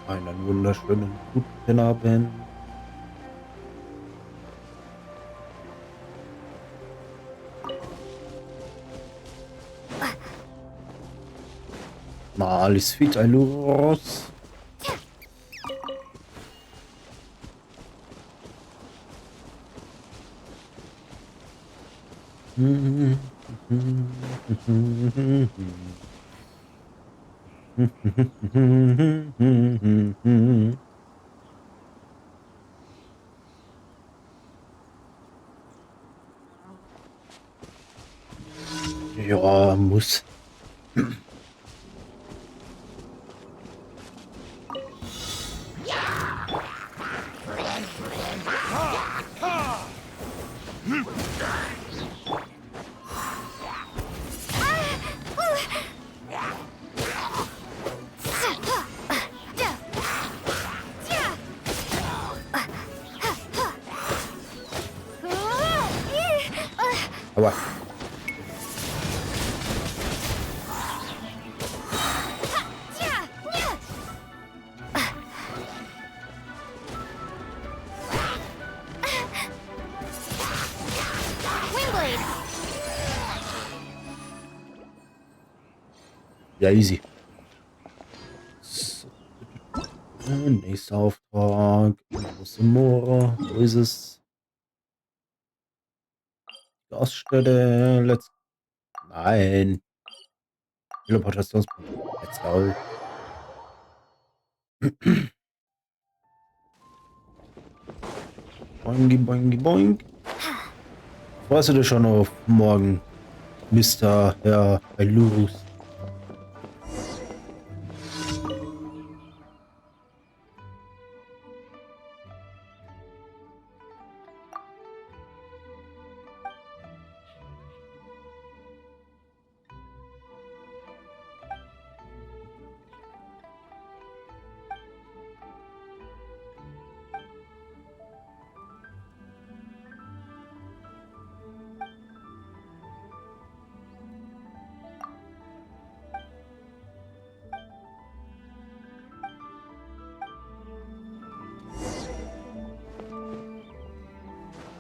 Einen wunderschönen guten Abend. Mal ist fit ein los. Ja, muss. Aber ja, easy. So. Nächster Auftrag. Wo ist es? Gaststätte. Nein. Teleportationspunkt. Let's go. Boingi, boingi, boing. Freust du dich schon auf morgen, Mr. Herr Lurus?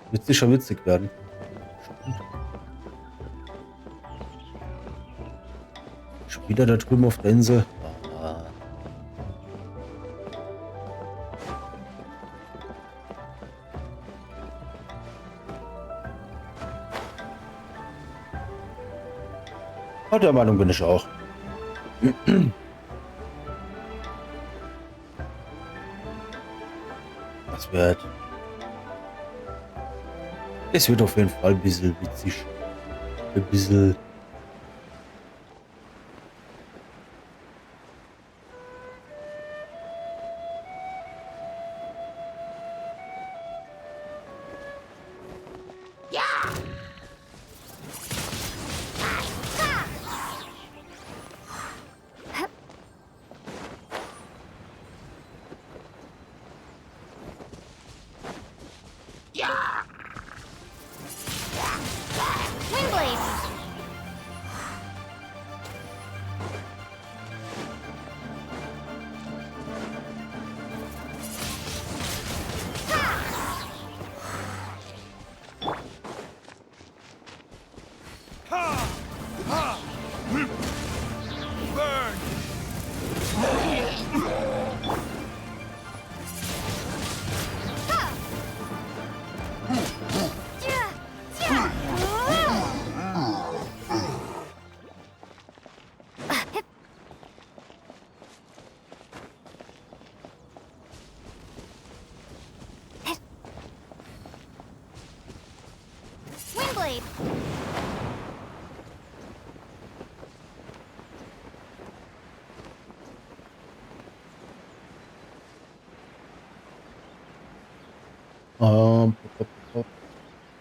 Wird sicher witzig werden. Schon wieder da drüben auf der Insel. Ah. Ah, der Meinung bin ich auch. Das wird. Es wird auf jeden Fall ein bisschen witzig. Ein bisschen.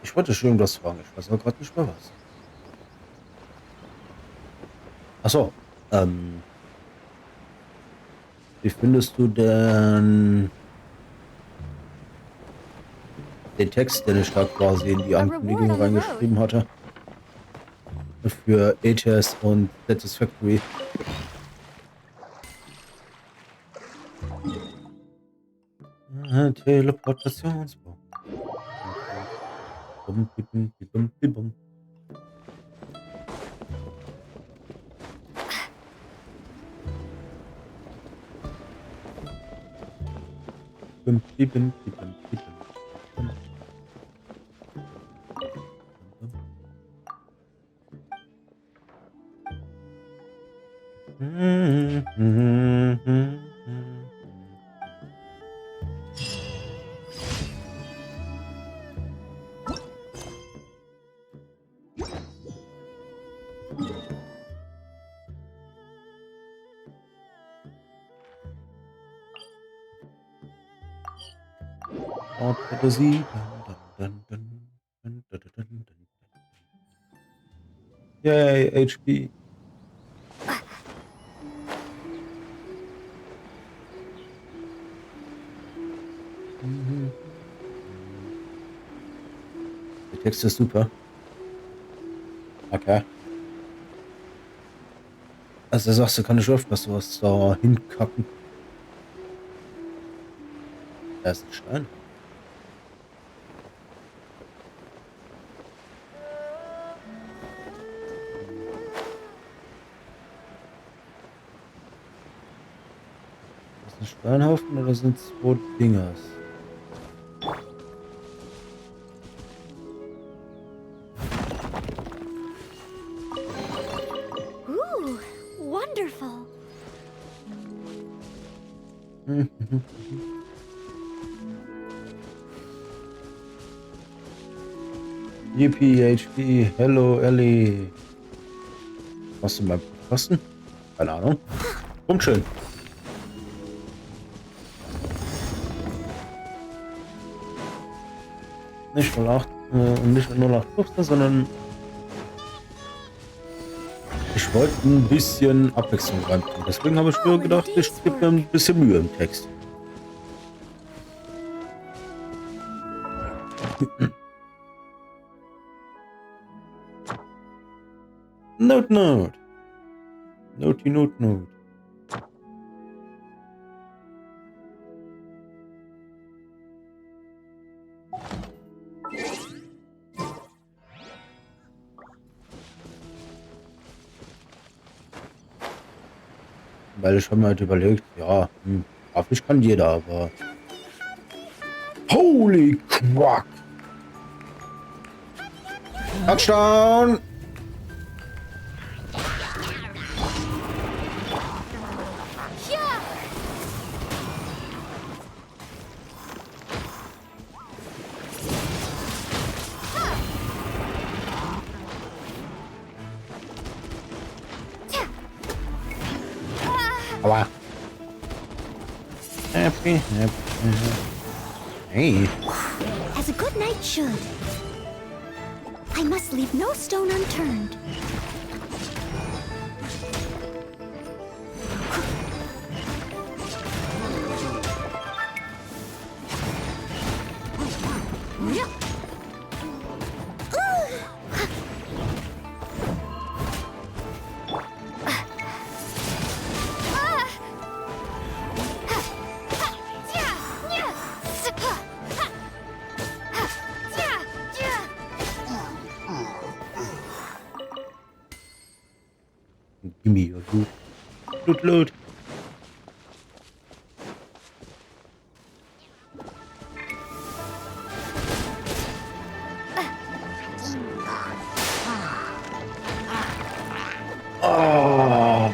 Ich wollte schon irgendwas fragen. Ich weiß aber gerade nicht mehr was. Achso. Wie findest du denn den Text, den ich da quasi in die Ankündigung reingeschrieben hatte? Für ATS und Satisfactory. Teleportationsbombe. Bum, bim, bim, bim, bim, bum. Bim, bim, bim, bim, bim, bim, bim. Dort hätte sie dann. Yay, HP. Der Text ist super. Okay. Also sagst du, kann ich öfters sowas da hinkacken. Da ist ein Stein. Ist das ein Steinhaufen oder sind es zwei Dingers? Ooh, wonderful. Yippie, HP, hello Ellie. Was du beim Kosten? Keine Ahnung. Kommt schön. Nicht 08, nicht 0815, sondern ich wollte ein bisschen Abwechslung reinbringen. Deswegen habe ich mir gedacht, ich gebe mir ein bisschen Mühe im Text. Note, note. Note, note, note. Weil ich habe mir halt überlegt, ja, grafisch kann jeder, aber holy quack! Touchdown! Aua. Happy, happy. Hey. As a good knight should. I must leave no stone unturned. Gimme your loot. Loot, loot. Oh.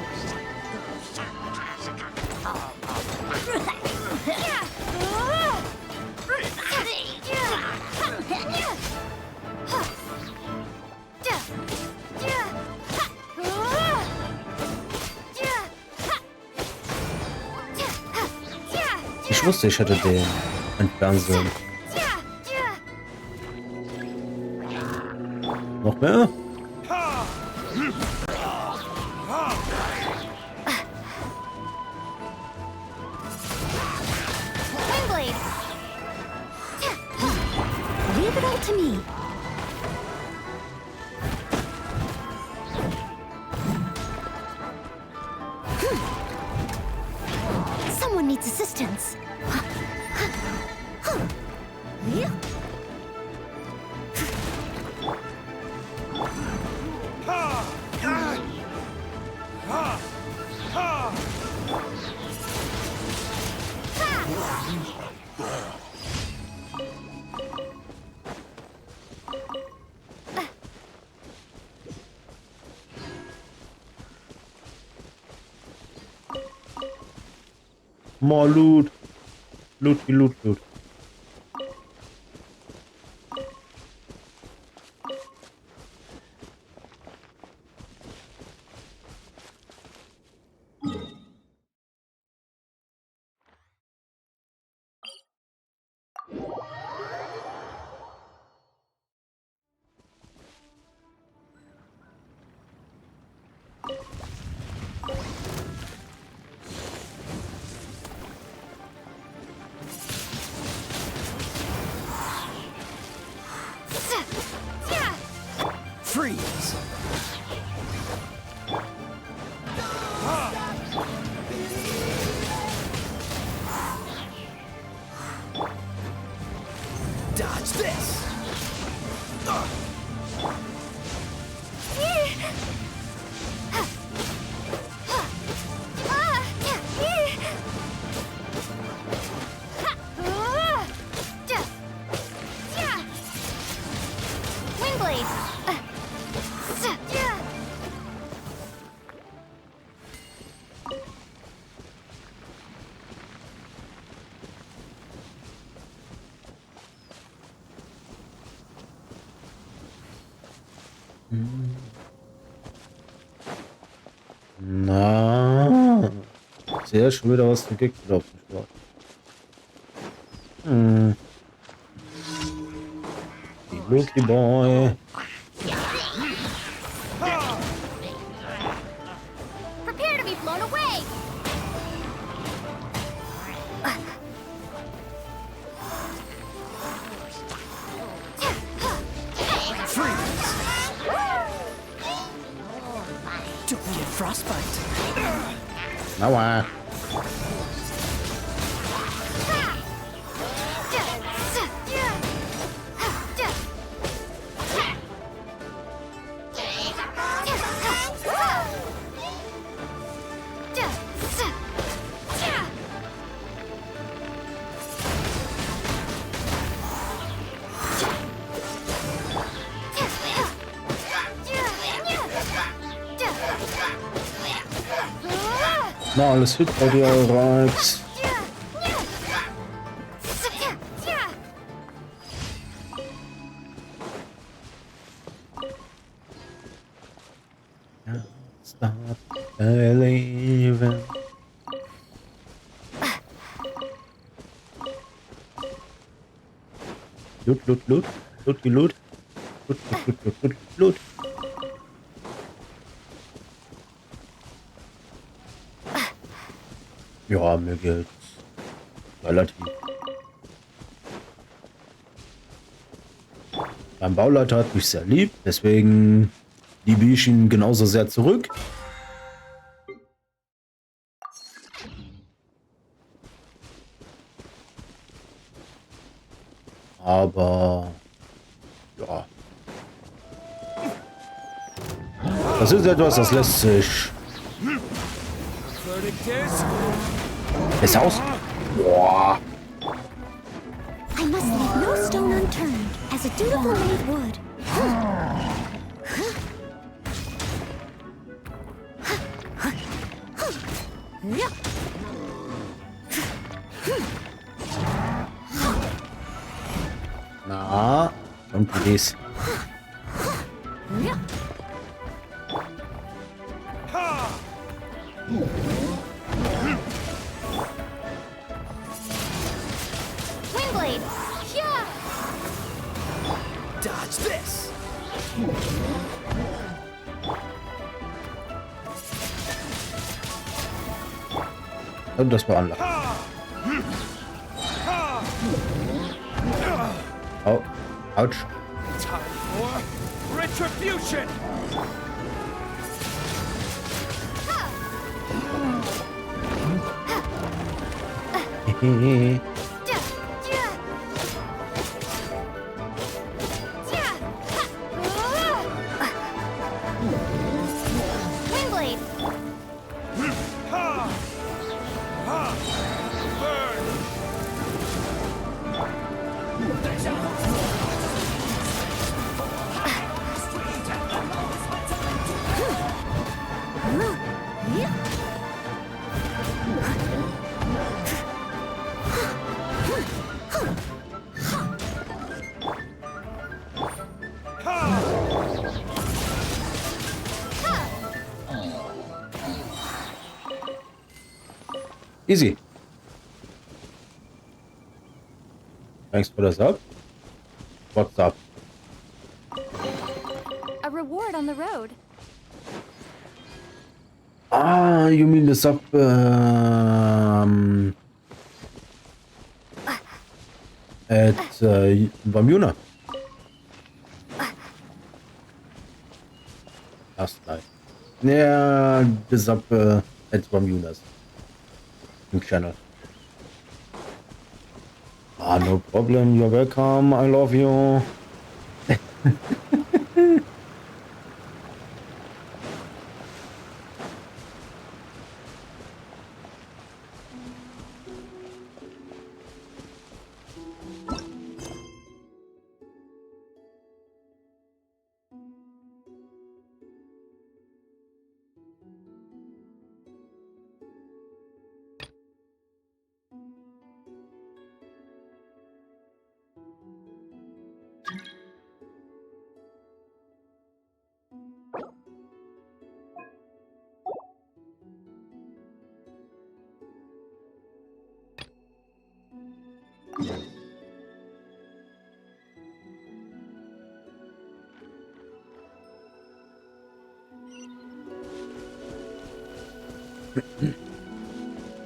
Ich wusste, ich hätte den entfernen sollen. Noch mehr? Windblade. Leave it all to me. Someone needs assistance. More Loot. Loot, Loot, Loot. Freeze! Dodge this! Na, sehr schon wieder was gekickt auf dem Sport. Die Lucky Boy. Prepare to be blown away! Freeze! Don't get frostbite. Aua. Na, alles fit bei dir, Rex. Ja, start believing. Loot, loot, loot. Loot, loot. Loot, loot, loot, loot, loot, loot. Ja, mir geht's relativ. Mein Bauleiter hat mich sehr lieb, deswegen liebe ich ihn genauso sehr zurück. Aber ja, das ist etwas, das lässt sich besser aus. Boah. I must leave no stone unturned, as a dutiful maid would. Na, und dies. Windblade! Yeah! Dodge this! Und das war Anlass. Oh, ouch. Time for retribution! Easy. Thanks for the sub. What's up? A reward on the road. Ah, you mean the sub at Bermuda last night. Yeah, the sub at Bermuda's channel. Ah, no problem. You're welcome. I love you.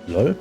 Lol.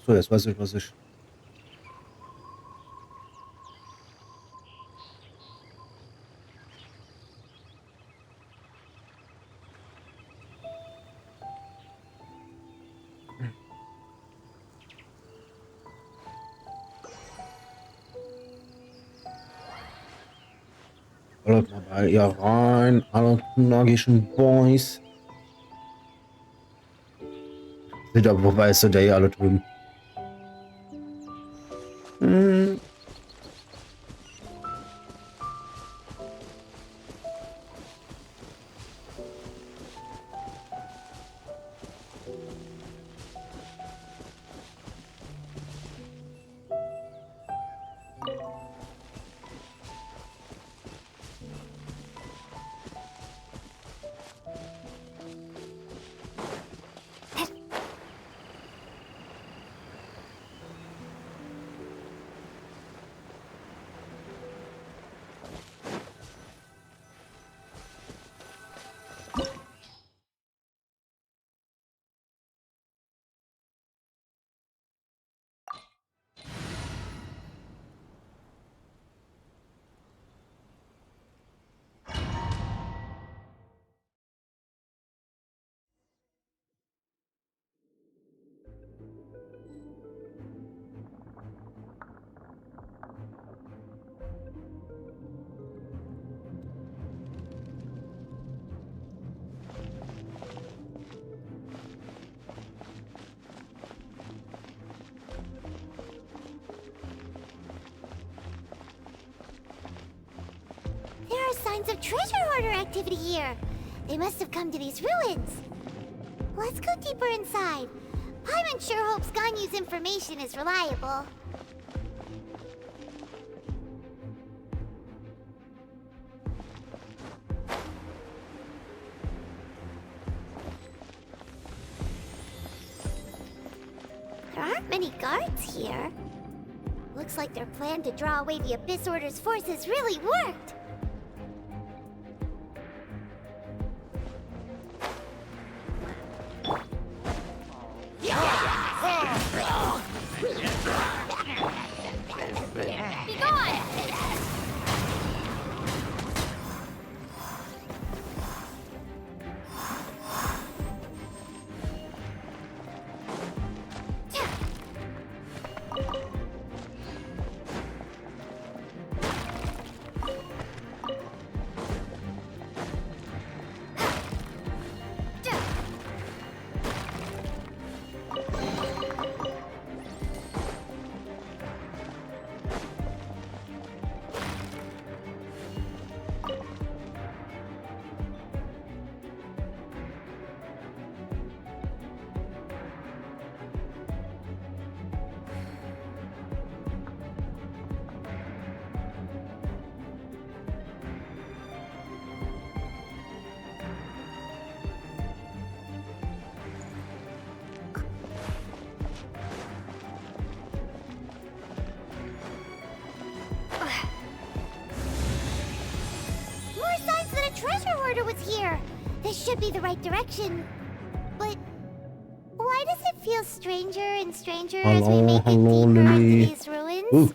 So, jetzt weiß ich, was ich... Schaut mal bei ihr rein, alle knackischen Boys. Sind aber, wobei ist der hier alle drüben? Hm. There are signs of treasure hoarder activity here. They must have come to these ruins. Let's go deeper inside. Paimon sure hopes Ganyu's information is reliable. There aren't many guards here. Looks like their plan to draw away the Abyss Order's forces really worked. Be gone! Treasure hoarder was here. This should be the right direction. But why does it feel stranger and stranger as we make it deeper Lily. into these ruins?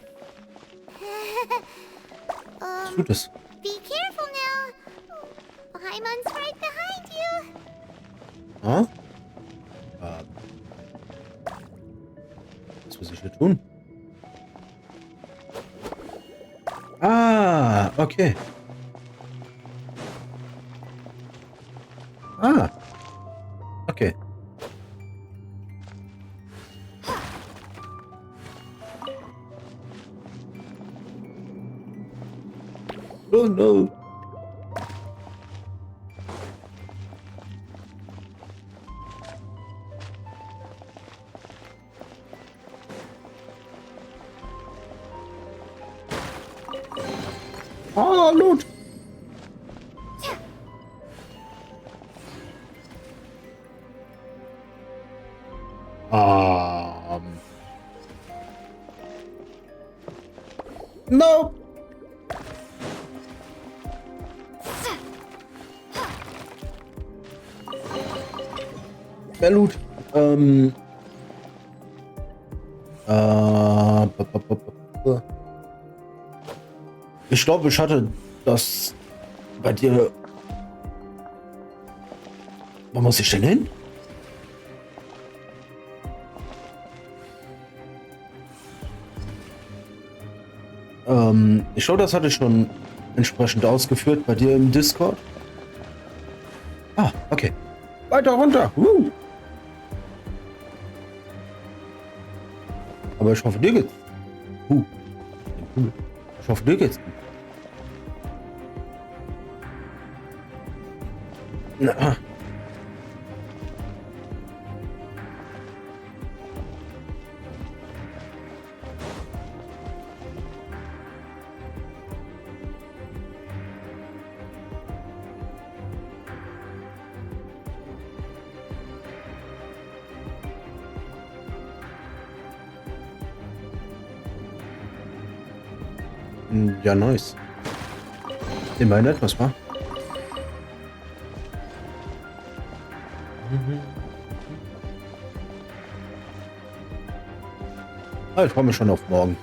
Was tut das? Be careful now. Paimon's right behind you. Ah? Was muss ich hier tun? Ah, okay. Ah. Okay. Oh no. Ah, Loot. No. Mehr Loot. Ich glaube, ich hatte das bei dir. Wo muss ich denn hin? Ich glaube, das hatte ich schon entsprechend ausgeführt bei dir im Discord. Ah, okay. Weiter runter. Aber ich hoffe, dir geht's. Ich hoffe, dir geht's. Na. Ja, nice. Immerhin etwas, wa? Ah, ich freue mich schon auf morgen.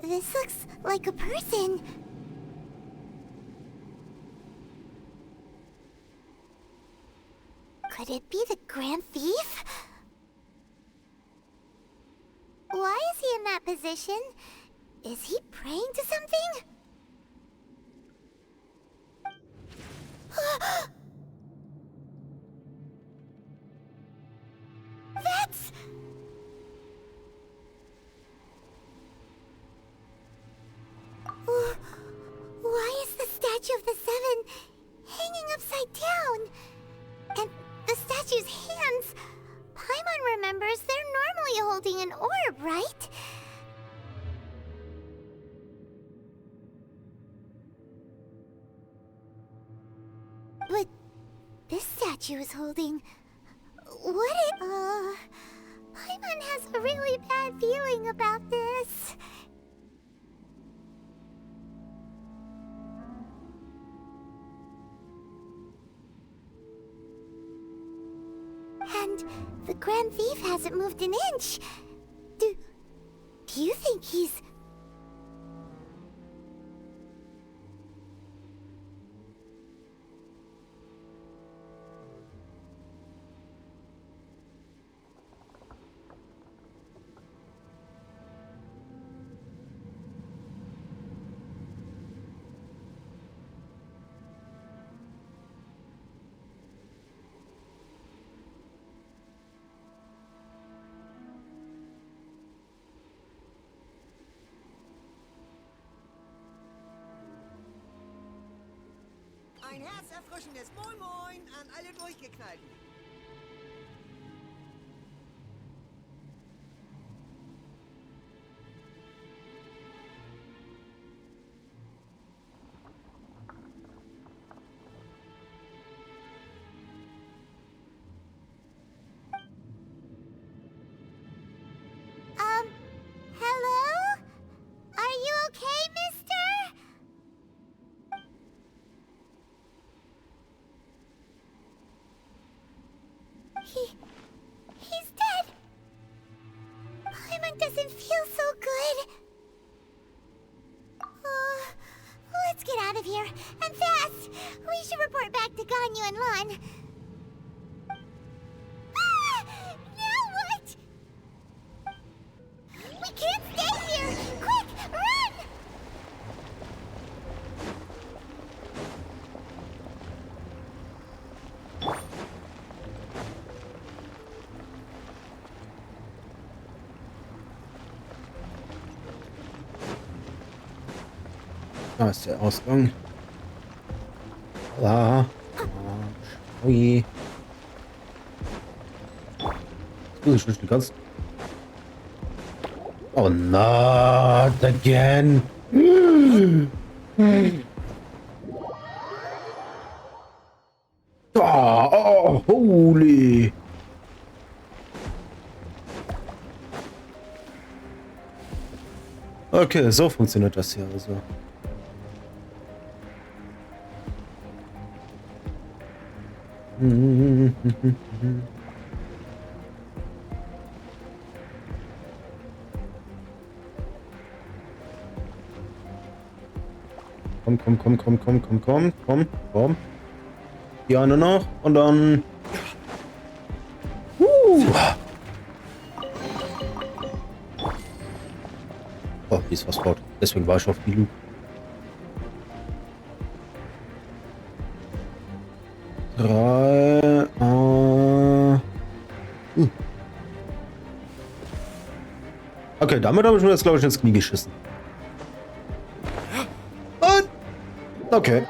This looks like a person. Could it be the Grand Thief? Why is he in that position? Is he praying to something? That's... Why is the statue of the Seven hanging upside down? And the statue's hands... Paimon remembers they're normally holding an orb, right? But this statue is holding... What it... Paimon has a really bad feeling about this. And the Grand Thief hasn't moved an inch. Do you think he's... Ein herzerfrischendes Moin Moin an alle Durchgeknallten. Hello? Are you okay, mister? He's dead. Paimon doesn't feel so good. Let's get out of here, and fast. We should report back to Ganyu and Lon. Now what? We can't stay here! Quick, run! Da ist der Ausgang. Ah. Ui. Jetzt muss ich durch die ganzen... Oh, not again. Okay, so funktioniert das hier also. Komm. Die eine noch und dann... Oh, die ist was laut. Deswegen war ich auf die Luke. Drei. Okay, damit habe ich mir jetzt, glaube ich, ins Knie geschissen. Und... Okay.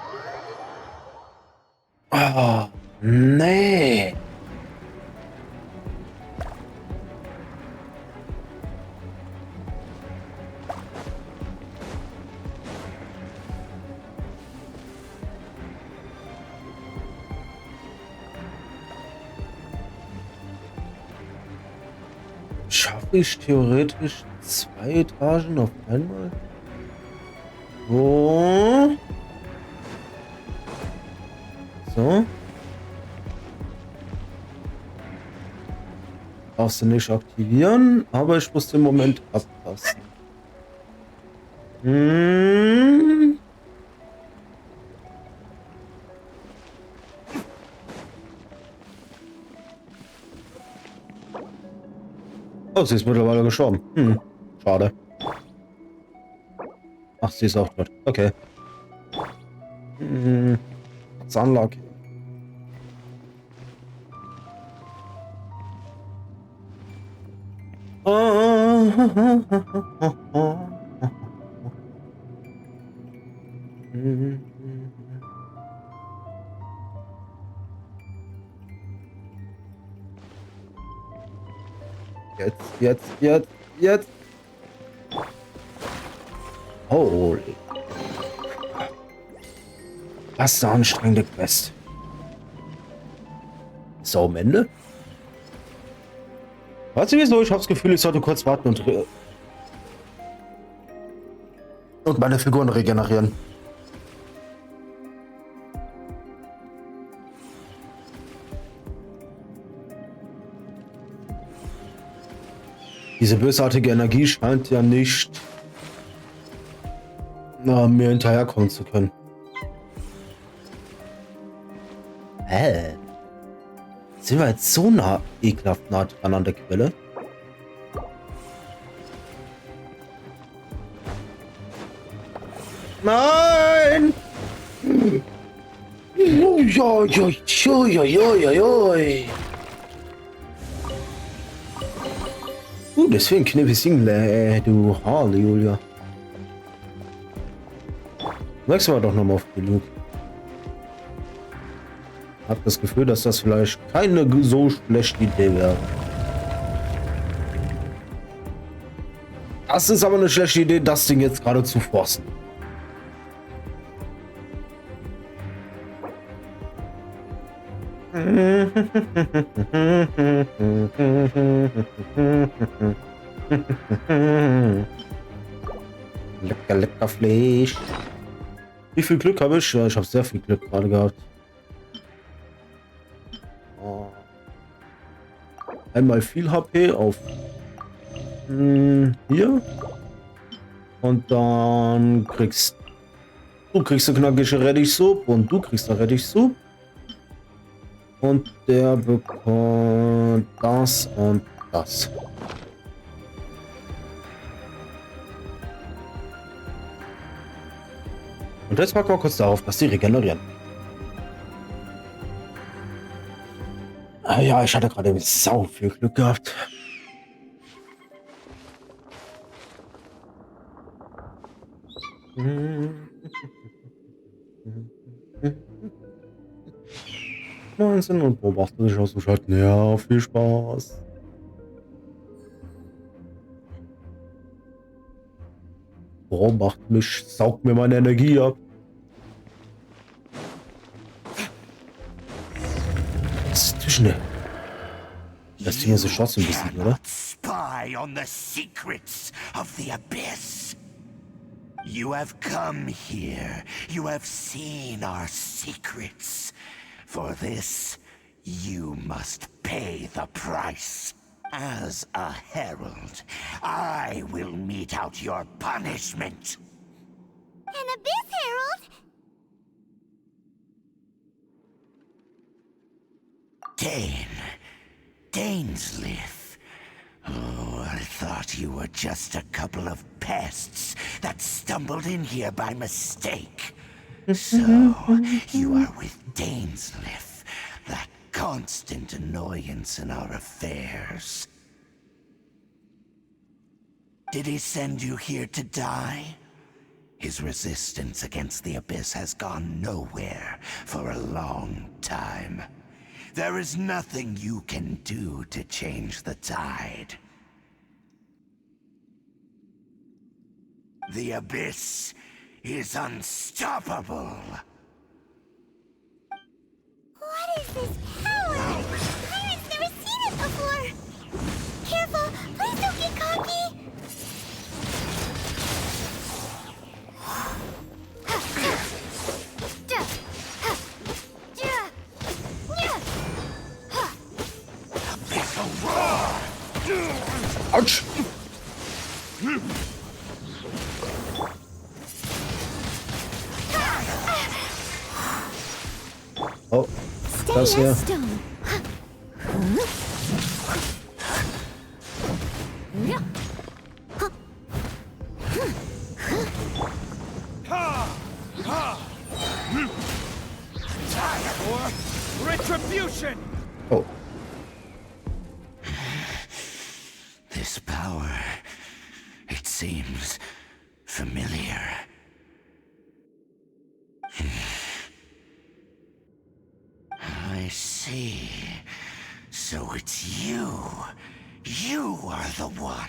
Oh, nee. Schaffe ich theoretisch 2 Etagen auf einmal? So. Darfst du nicht aktivieren, aber ich muss den Moment abpassen. Oh, sie ist mittlerweile gestorben. Schade. Ach, sie ist auch tot. Okay. That's unlucky. Jetzt. Holy. Was eine anstrengende Quest. So, am Ende? Weißt du wieso? Ich habe das Gefühl, ich sollte kurz warten und meine Figuren regenerieren. Diese bösartige Energie scheint ja nicht mir hinterherkommen zu können. Sind wir jetzt so ekelhaft nah dran an der Quelle? Nein! Deswegen knipp ich Single, du Harley, Julia. Wechseln wir doch nochmal auf die Luke. Hab das Gefühl, dass das vielleicht keine so schlechte Idee wäre. Das ist aber eine schlechte Idee, das Ding jetzt gerade zu forcen. Lecker Fleisch. Wie viel Glück habe ich? Ja, ich habe sehr viel Glück gerade gehabt. Einmal viel HP auf hier. Und dann kriegst du eine knackige Rettichsuppe und du kriegst eine Rettichsuppe. Und der bekommt das und das. Und jetzt packen wir kurz darauf, dass die regenerieren. Ah ja, ich hatte gerade sau viel Glück gehabt. Neunzehn und beobachte dich aus dem Schatten. Ja, viel Spaß. Beobachte mich, saugt mir meine Energie ab. Was ist zwischen der? Das Ding ist so schwarz ein bisschen, oder? Spy on the secrets of the abyss. You have come here. You have seen our secrets. For this, you must pay the price. As a herald, I will mete out your punishment. An Abyss Herald? Dainsleif. Oh, I thought you were just a couple of pests that stumbled in here by mistake. So, you are with Dainsleif, that constant annoyance in our affairs. Did he send you here to die? His resistance against the Abyss has gone nowhere for a long time. There is nothing you can do to change the tide. The Abyss is unstoppable. What is this power? Pirate's never seen it before! Careful! Please don't get cocky! Ouch! Oh, das Stay hier. as stone. For retribution! Oh, This power, it seems familiar. I see. So it's you. You are the one.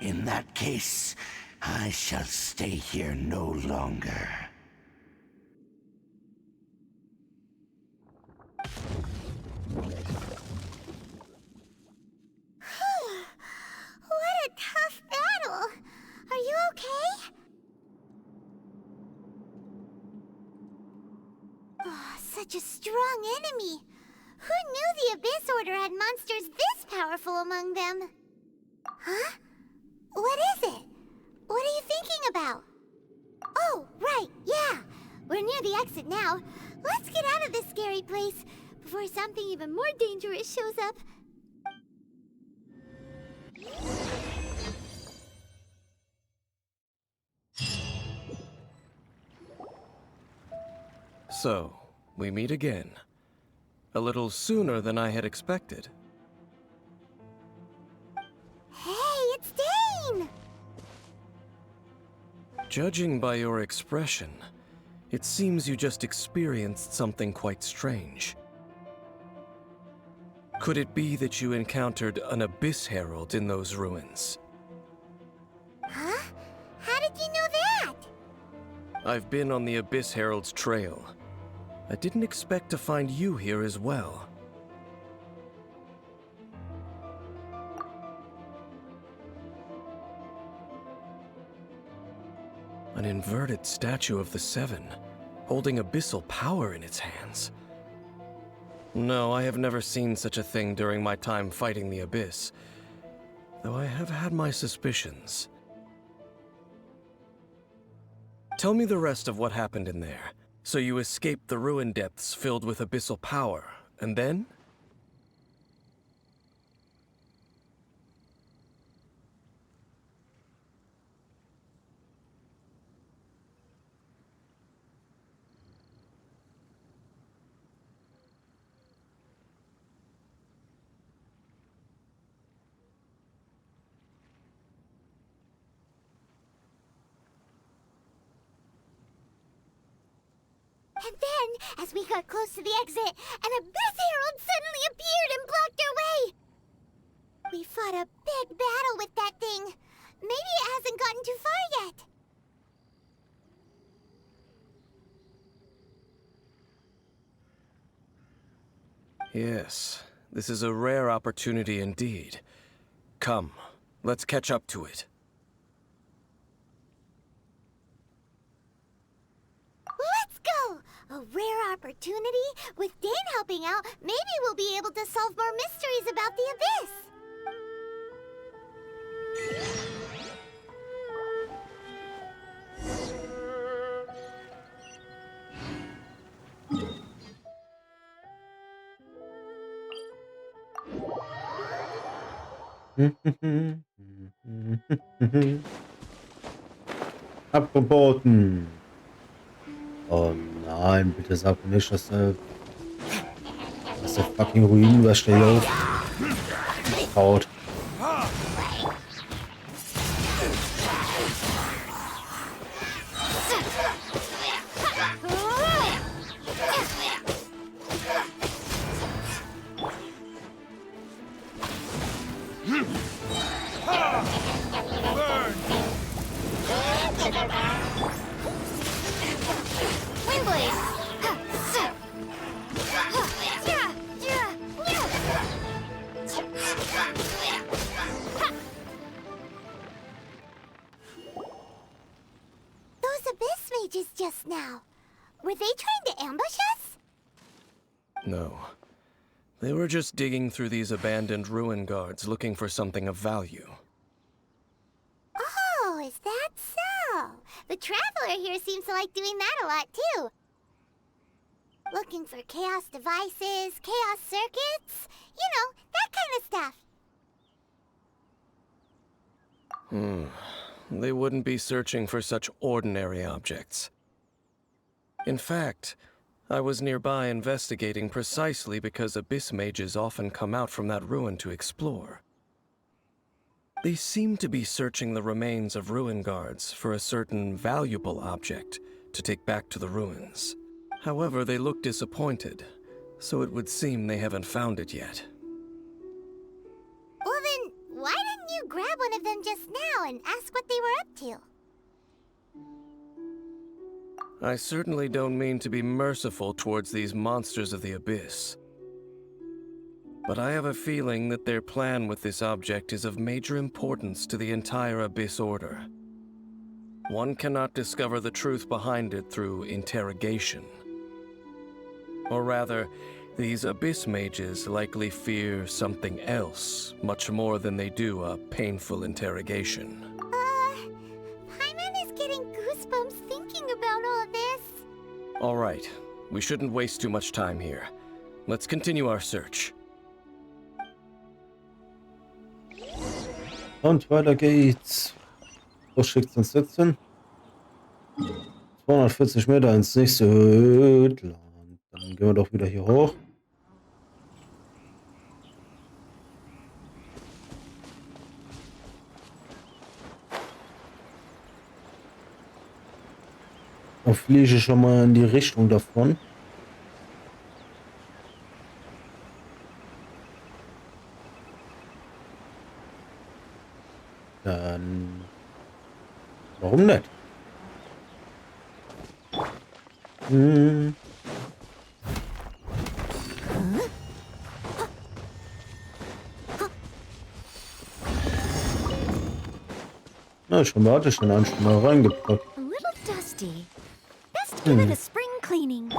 In that case, I shall stay here no longer. What a tough battle! Are you okay? Oh, such a strong enemy! Who knew the Abyss Order had monsters this powerful among them? Huh? What is it? What are you thinking about? Oh, right, yeah! We're near the exit now. Let's get out of this scary place before something even more dangerous shows up. So, we meet again. A little sooner than I had expected. Hey, it's Dane! Judging by your expression, it seems you just experienced something quite strange. Could it be that you encountered an Abyss Herald in those ruins? Huh? How did you know that? I've been on the Abyss Herald's trail. I didn't expect to find you here as well. An inverted statue of the Seven, holding abyssal power in its hands. No, I have never seen such a thing during my time fighting the Abyss, though I have had my suspicions. Tell me the rest of what happened in there. So you escaped the ruin depths filled with abyssal power, and then? And then, as we got close to the exit, an Abyss Herald suddenly appeared and blocked our way! We fought a big battle with that thing. Maybe it hasn't gotten too far yet. Yes, this is a rare opportunity indeed. Come, let's catch up to it. A rare opportunity? With Dane helping out, maybe we'll be able to solve more mysteries about the Abyss. Abgeboten. Oh nein, bitte sag mir nicht, dass der fucking Ruinenwächter hier aufhaut. Those Abyss mages just now. Were they trying to ambush us? No. They were just digging through these abandoned ruin guards looking for something of value. Oh, is that so? The Traveler here seems to like doing that a lot, too. Looking for chaos devices, chaos circuits, you know, that kind of stuff. They wouldn't be searching for such ordinary objects. In fact, I was nearby investigating precisely because Abyss mages often come out from that ruin to explore. They seem to be searching the remains of ruin guards for a certain valuable object to take back to the ruins. However, they look disappointed, so it would seem they haven't found it yet. Well then, why didn't you grab one of them just now and ask what they were up to? I certainly don't mean to be merciful towards these monsters of the Abyss. But I have a feeling that their plan with this object is of major importance to the entire Abyss Order. One cannot discover the truth behind it through interrogation. Or rather, these Abyss mages likely fear something else, much more than they do a painful interrogation. Paimon is getting goosebumps thinking about all this. All right, we shouldn't waste too much time here. Let's continue our search. Und weiter geht's. Wo schickt's uns jetzt hin? 240 Meter ins nächste Höhlenland. Dann gehen wir doch wieder hier hoch. Dann fliege ich schon mal in die Richtung davon. Dann... Warum nicht? Na, schon warte ich den einen mal reingepackt. A little dusty. Best give it a spring cleaning.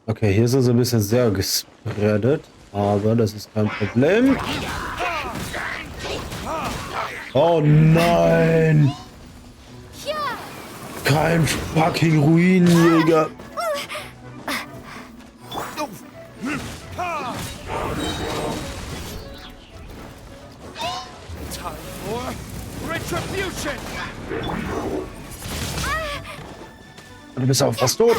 Okay, hier sind sie ein bisschen sehr gespreadet, aber das ist kein Problem. Oh nein! Kein fucking Ruinenjäger! Time for retribution! Du bist auch fast tot.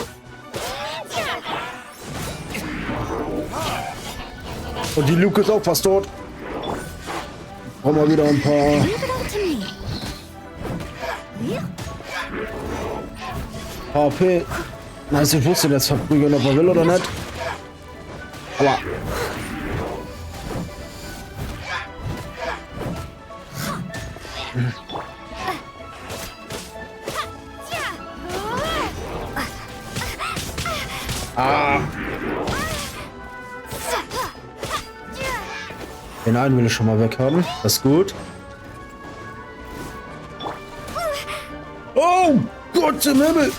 Und die Luke ist auch fast tot. Brauchen wir wieder ein paar. HP. Nice, ich wusste jetzt verprügeln, ob er will oder nicht. Aber. Ah. Den einen will ich schon mal weghaben. Das ist gut. Oh Gott im Himmel!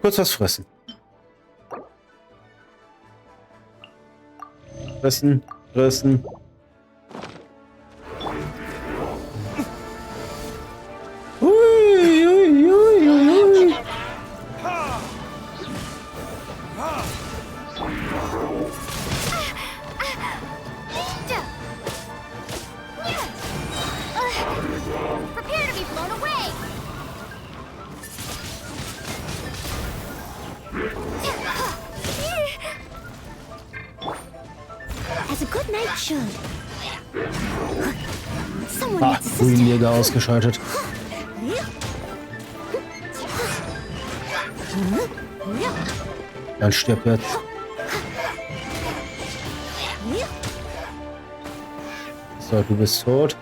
Kurz was fressen. Fressen, fressen. Ui, ui, ui, ui. Prepare to be blown away! As a good knight should. Someone Ah, needs assistance. Grünjäger ausgeschaltet. Dann stirb jetzt. So, du bist tot.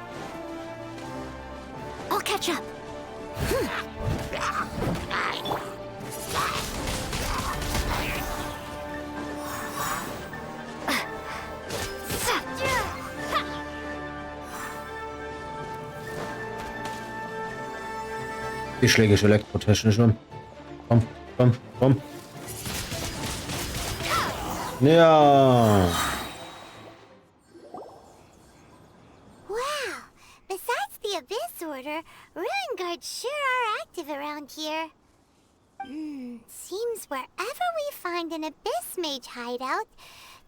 I'll catch up. Die Schläge ist elektrotechnisch um. Komm, komm, komm. Ja. Wow! Besides the Abyss Order, Ruin Guards sure are active around here. Seems wherever we find an Abyss Mage hideout,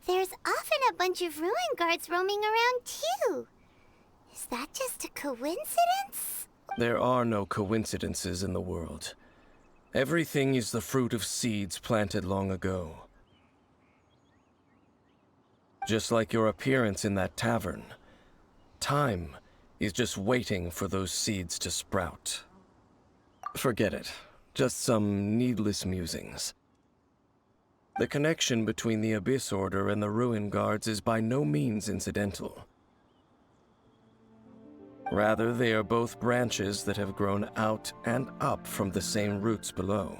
there's often a bunch of Ruin Guards roaming around too. Is that just a coincidence? There are no coincidences in the world. Everything is the fruit of seeds planted long ago. Just like your appearance in that tavern, time is just waiting for those seeds to sprout. Forget it. Just some needless musings. The connection between the Abyss Order and the Ruin Guards is by no means incidental. Rather, they are both branches that have grown out and up from the same roots below.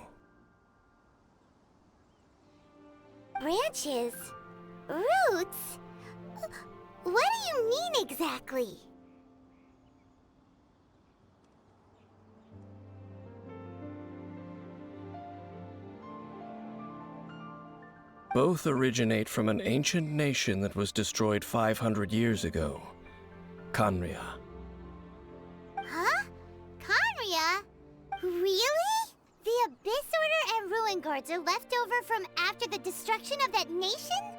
Branches? Roots? What do you mean exactly? Both originate from an ancient nation that was destroyed 500 years ago, Khaenri'ah. Huh? Khaenri'ah? Really? The Abyss Order and Ruin Guards are left over from after the destruction of that nation?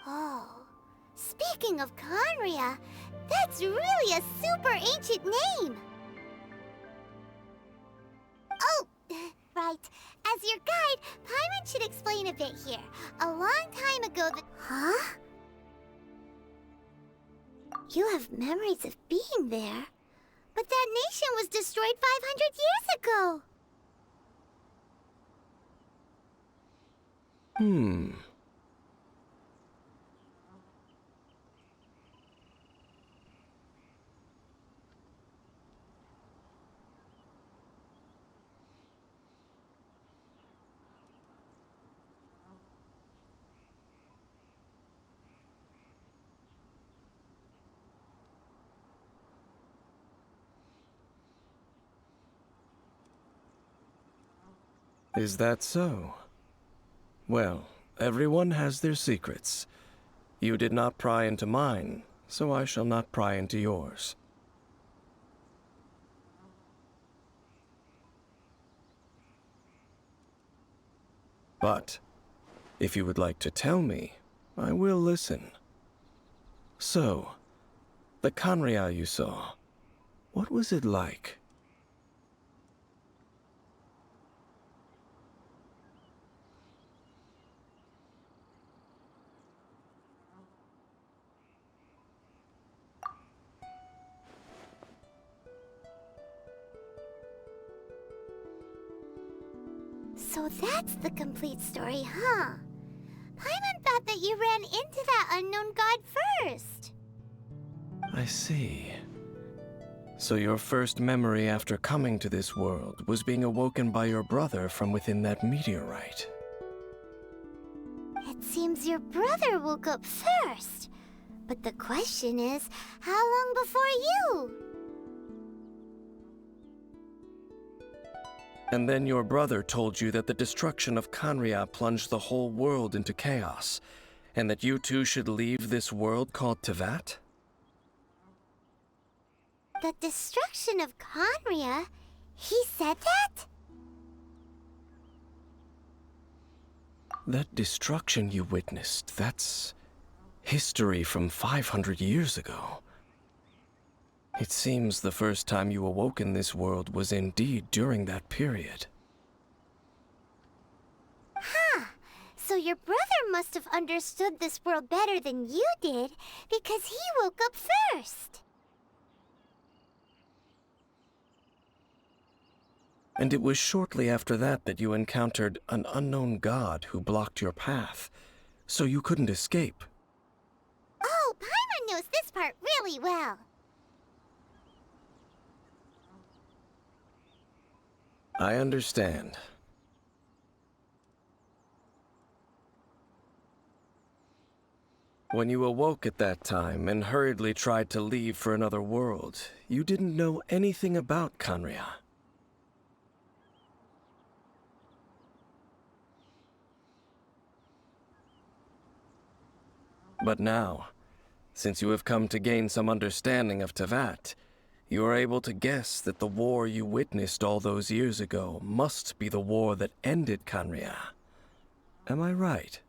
Oh, speaking of Khaenri'ah, that's really a super ancient name! Oh, right. As your guide, Paimon should explain a bit here. A long time ago the... Huh? You have memories of being there. But that nation was destroyed 500 years ago! Is that so? Well, everyone has their secrets. You did not pry into mine, so I shall not pry into yours. But, if you would like to tell me, I will listen. So, the Khaenri'ah you saw, what was it like? So that's the complete story, huh? Paimon thought that you ran into that unknown god first. I see. So your first memory after coming to this world was being awoken by your brother from within that meteorite. It seems your brother woke up first. But the question is, how long before you? And then your brother told you that the destruction of Canria plunged the whole world into chaos, and that you two should leave this world called Tevat? The destruction of Conria? He said that? That destruction you witnessed, that's history from 500 years ago. It seems the first time you awoke in this world was indeed during that period. Huh. So your brother must have understood this world better than you did, because he woke up first. And it was shortly after that that you encountered an unknown god who blocked your path, so you couldn't escape. Oh, Paimon knows this part really well. I understand. When you awoke at that time and hurriedly tried to leave for another world, you didn't know anything about Canria. But now, since you have come to gain some understanding of Tevat, you are able to guess that the war you witnessed all those years ago must be the war that ended Canria. Am I right?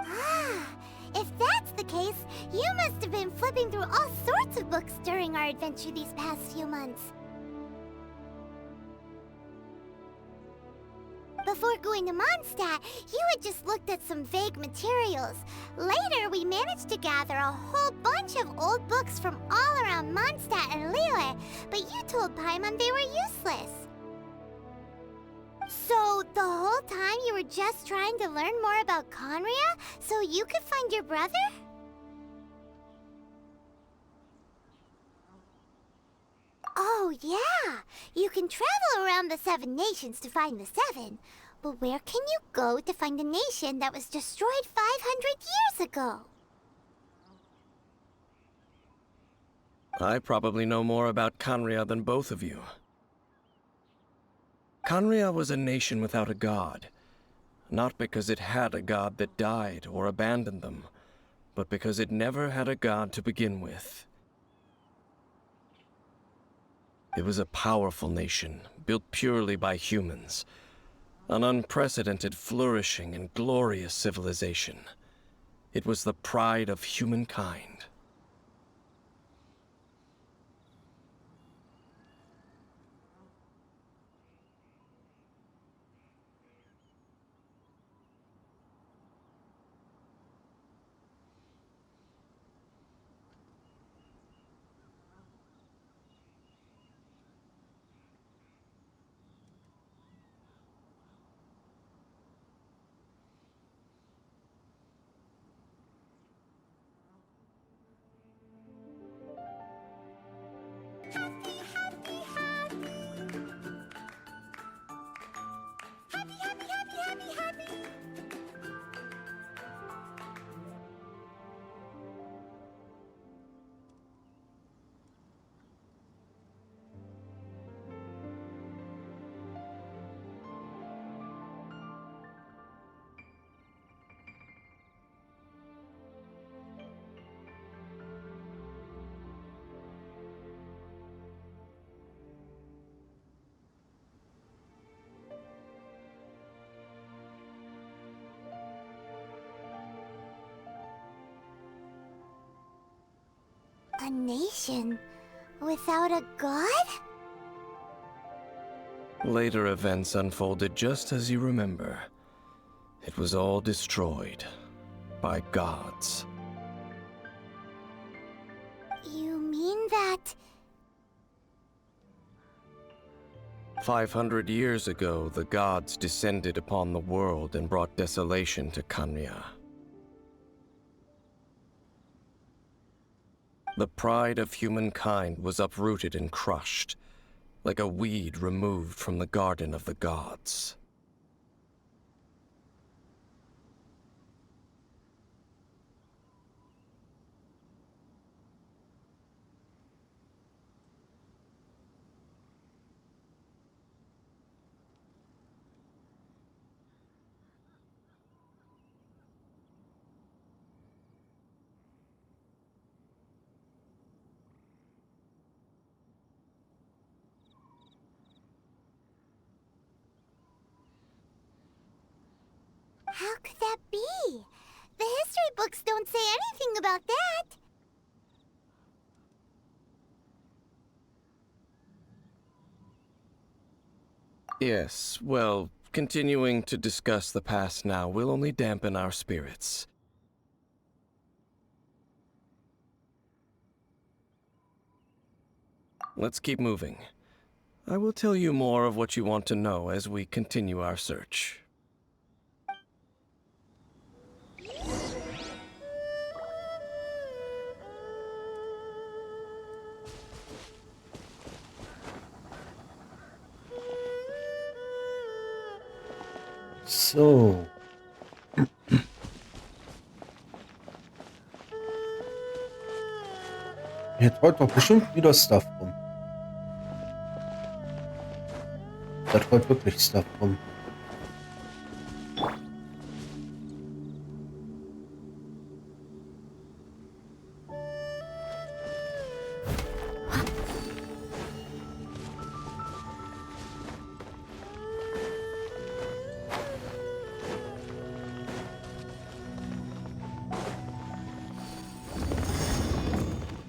Ah, if that's the case, you must have been flipping through all sorts of books during our adventure these past few months. Before going to Mondstadt, you had just looked at some vague materials. Later, we managed to gather a whole bunch of old books from all around Mondstadt and Liyue, but you told Paimon they were useless. So, the whole time you were just trying to learn more about Conria so you could find your brother? Oh, yeah! You can travel around the 7 nations to find the 7. But where can you go to find a nation that was destroyed 500 years ago? I probably know more about Canria than both of you. Canria was a nation without a god, not because it had a god that died or abandoned them, but because it never had a god to begin with. It was a powerful nation, built purely by humans. An unprecedented, flourishing, and glorious civilization. It was the pride of humankind. A nation without a god? Later events unfolded just as you remember. It was all destroyed by gods. You mean that... 500 years ago, the gods descended upon the world and brought desolation to Kanya. The pride of humankind was uprooted and crushed, like a weed removed from the garden of the gods. How could that be? The history books don't say anything about that. Yes, well, continuing to discuss the past now will only dampen our spirits. Let's keep moving. I will tell you more of what you want to know as we continue our search. So. Hier träumt doch bestimmt wieder Stuff rum. Da träumt wirklich Stuff rum.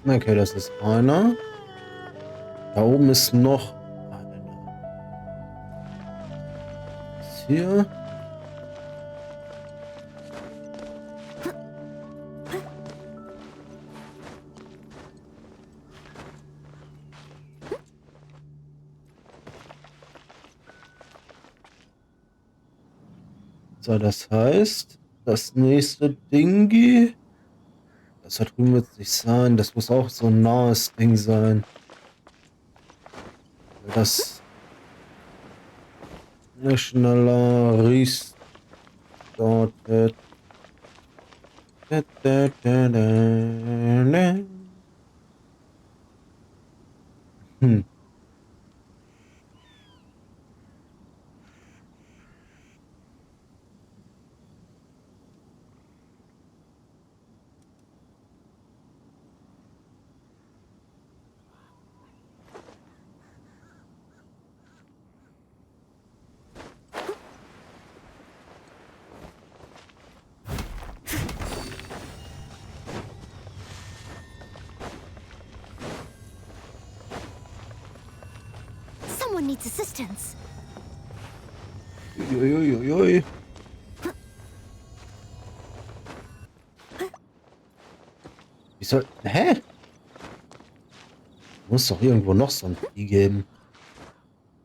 Okay, das ist einer. Da oben ist noch einer. Das hier. So, das heißt, das nächste Dingi. Das da drüben wird es nicht sein. Das muss auch so ein nahes Ding sein. Das schneller restartet. Hm. Someone needs assistance. Uiuiuiui. Wie soll... Hä? Muss doch irgendwo noch so ein Vieh geben.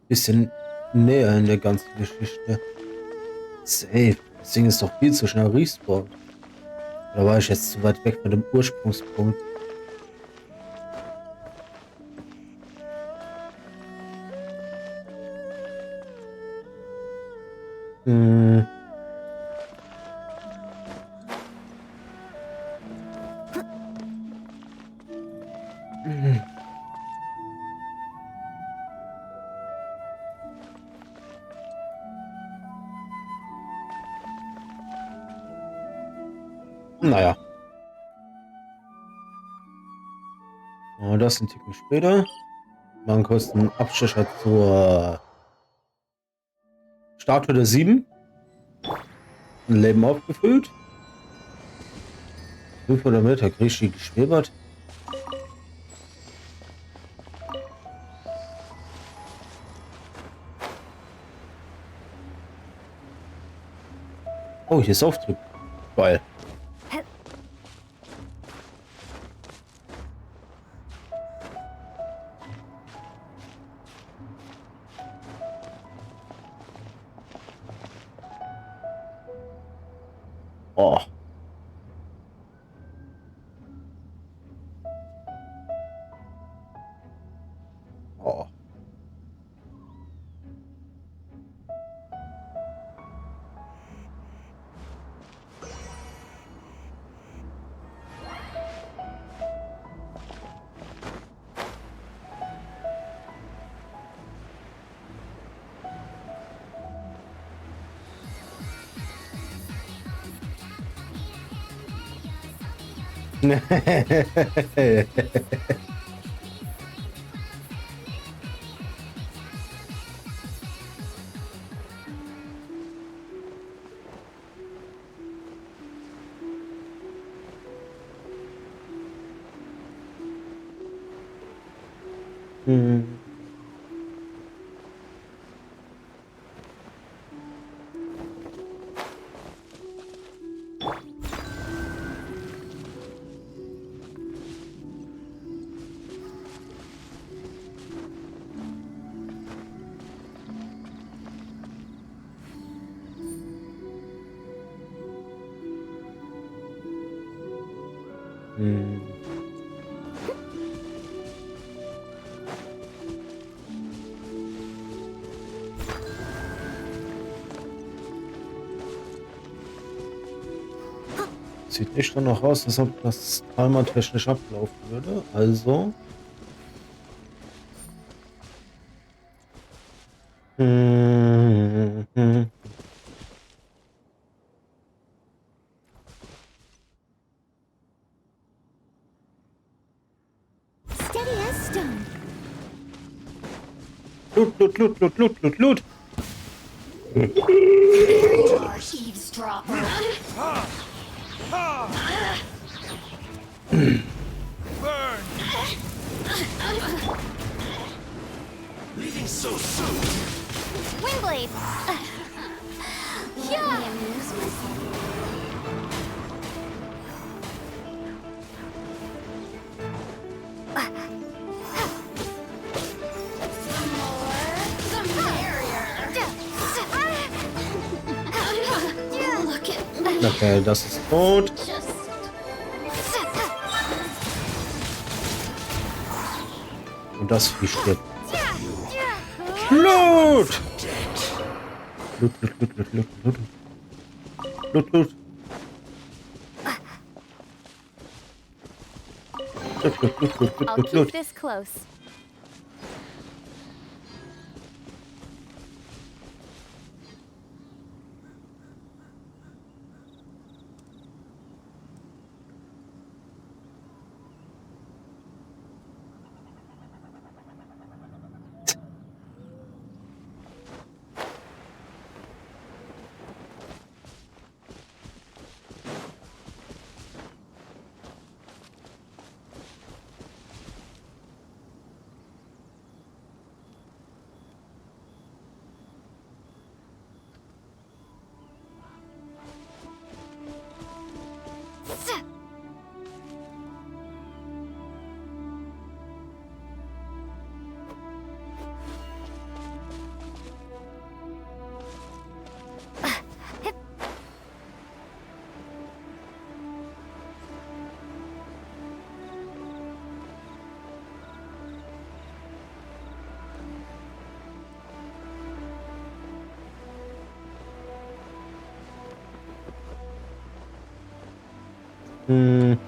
Bisschen näher in der ganzen Geschichte. Safe. Das Ding ist doch viel zu schnell respawned. Da war ich jetzt zu weit weg von dem Ursprungspunkt. Hm. Naja. Oh, das ein Ticken später. Machen kurz einen Abstecher zur Statue der 7. Ein Leben aufgefüllt. 500 Meter Griechisch geschwebert. Oh, hier ist Auftrieb. Geil. Oh. Oh. Hm. Hm. Sieht nicht danach aus, als ob das einmal technisch ablaufen würde. Also. Hm. Steady as stone. Loot. Eavesdropper. Burn! Leaving so soon. Windblade. Yeah. Okay, das ist tot. Und das Vieh stirbt. Loot! Loot. I'll keep this close. Hm.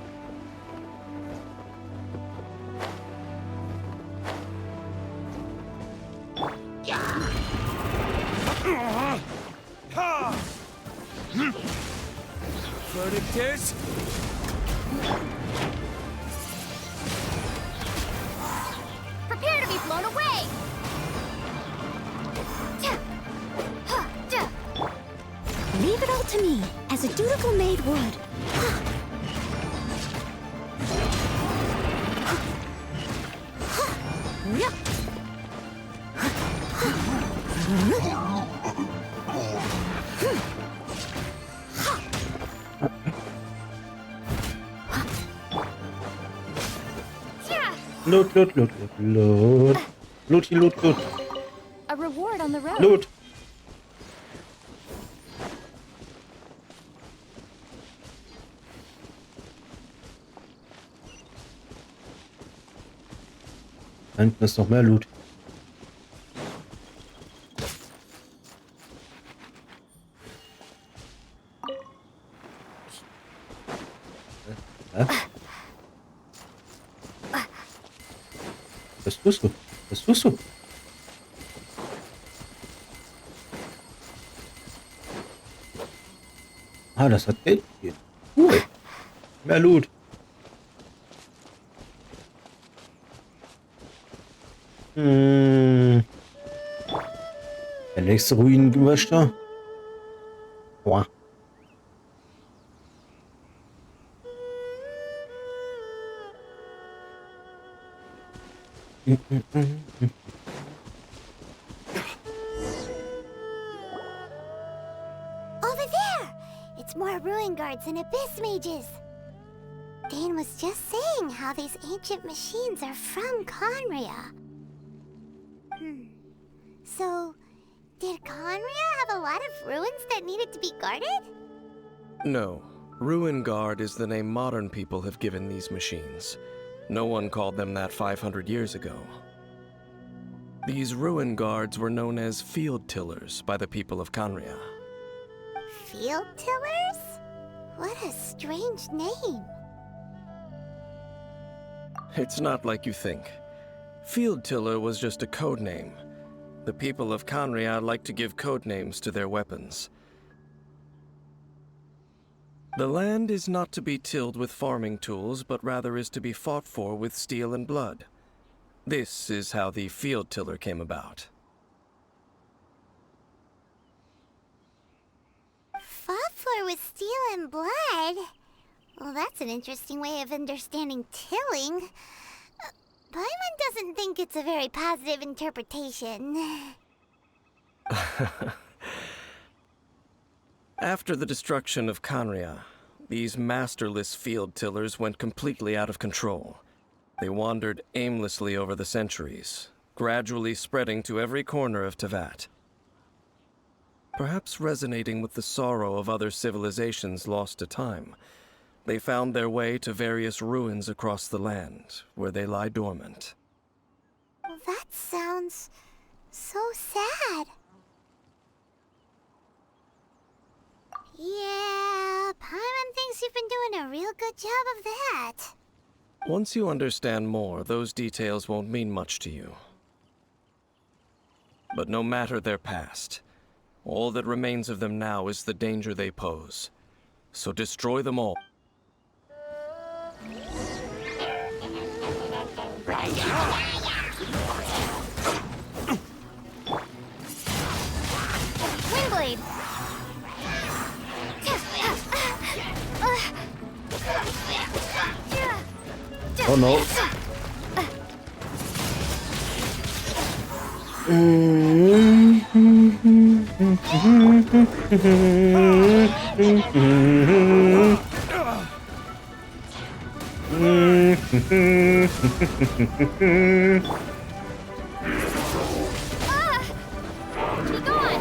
Verdict is... Prepare to be blown away. Leave it all to me, as a dutiful maid would. Loot, loot, loot, loot, loot. Looty, loot, loot. A reward on the road. Loot. Da hinten ist noch mehr Loot. Was tust du? Was tust du? Ah, das hat Geld gegeben. Cool. Mehr Loot. Der nächste Ruinenwächter. Boah. Over there! It's more ruin guards and abyss mages. Dane was just saying how these ancient machines are from Conria. So, did Conria have a lot of ruins that needed to be guarded? No. Ruin Guard is the name modern people have given these machines. No one called them that 500 years ago. These Ruin Guards were known as Field Tillers by the people of Conria. Field tillers? What a strange name. It's not like you think. Field Tiller was just a code name. The people of Conria like to give code names to their weapons. The land is not to be tilled with farming tools, but rather is to be fought for with steel and blood. This is how the Field Tiller came about. Fought for with steel and blood? Well, that's an interesting way of understanding tilling. Paimon doesn't think it's a very positive interpretation. After the destruction of Conria, these masterless field tillers went completely out of control. They wandered aimlessly over the centuries, gradually spreading to every corner of Teyvat. Perhaps resonating with the sorrow of other civilizations lost to time, they found their way to various ruins across the land, where they lie dormant. Well, that sounds so sad. Yeah, Paimon thinks you've been doing a real good job of that. Once you understand more, those details won't mean much to you. But no matter their past, all that remains of them now is the danger they pose. So destroy them all. Windblade! Oh no. Be gone!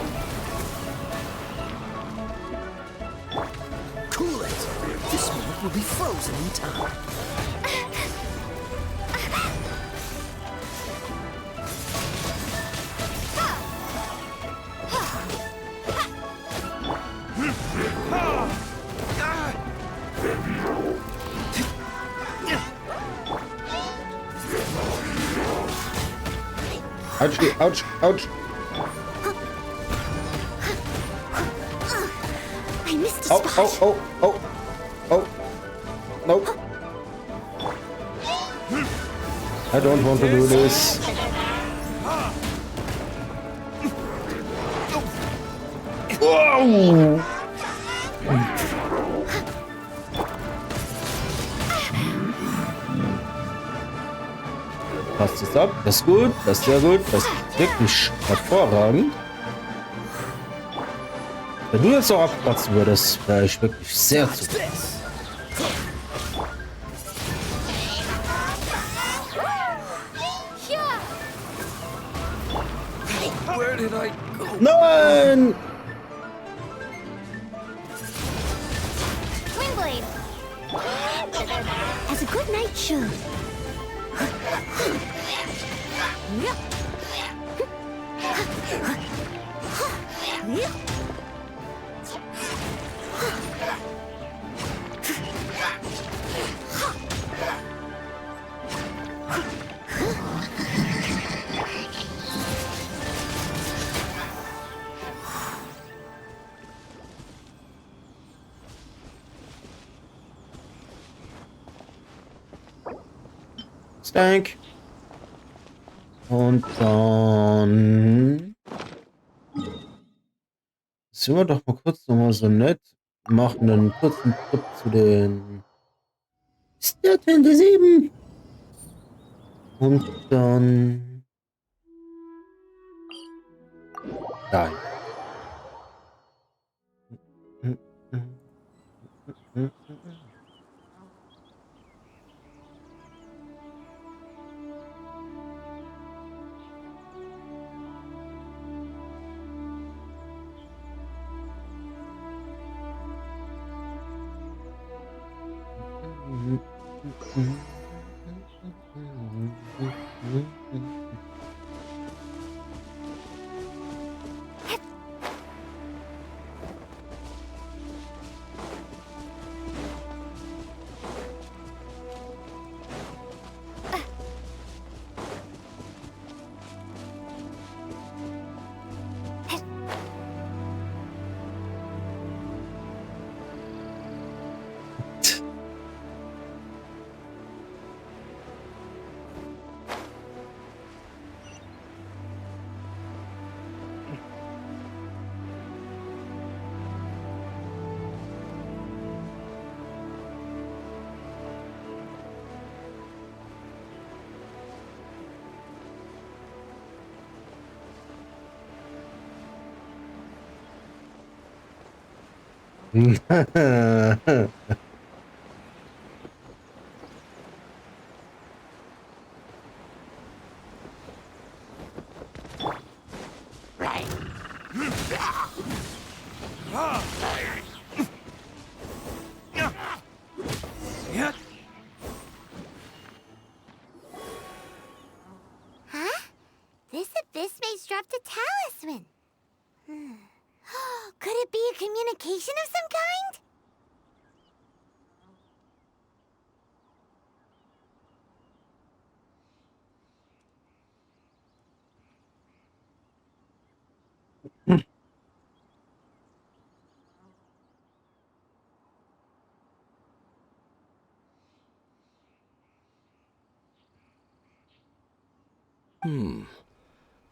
Cool it! This move will be frozen in time. Ouch, ouch, ouch. I missed a Oh, spot. oh, oh, oh, oh. Nope. I don't want to do this. Whoa! Passt es ab? Das ist gut, das ist sehr gut, das ist wirklich hervorragend. Wenn du jetzt so abkratzen würdest, wäre ich wirklich sehr zufrieden. did I go? Nein! Windblade. As a good knight should. Stank. Und dann sind wir doch mal kurz noch mal so nett. Machen einen kurzen Trip zu den Statuen der Sieben. Und dann dahin. Yet, Huh? This abyss maze dropped a talisman. Could it be a communication of some kind?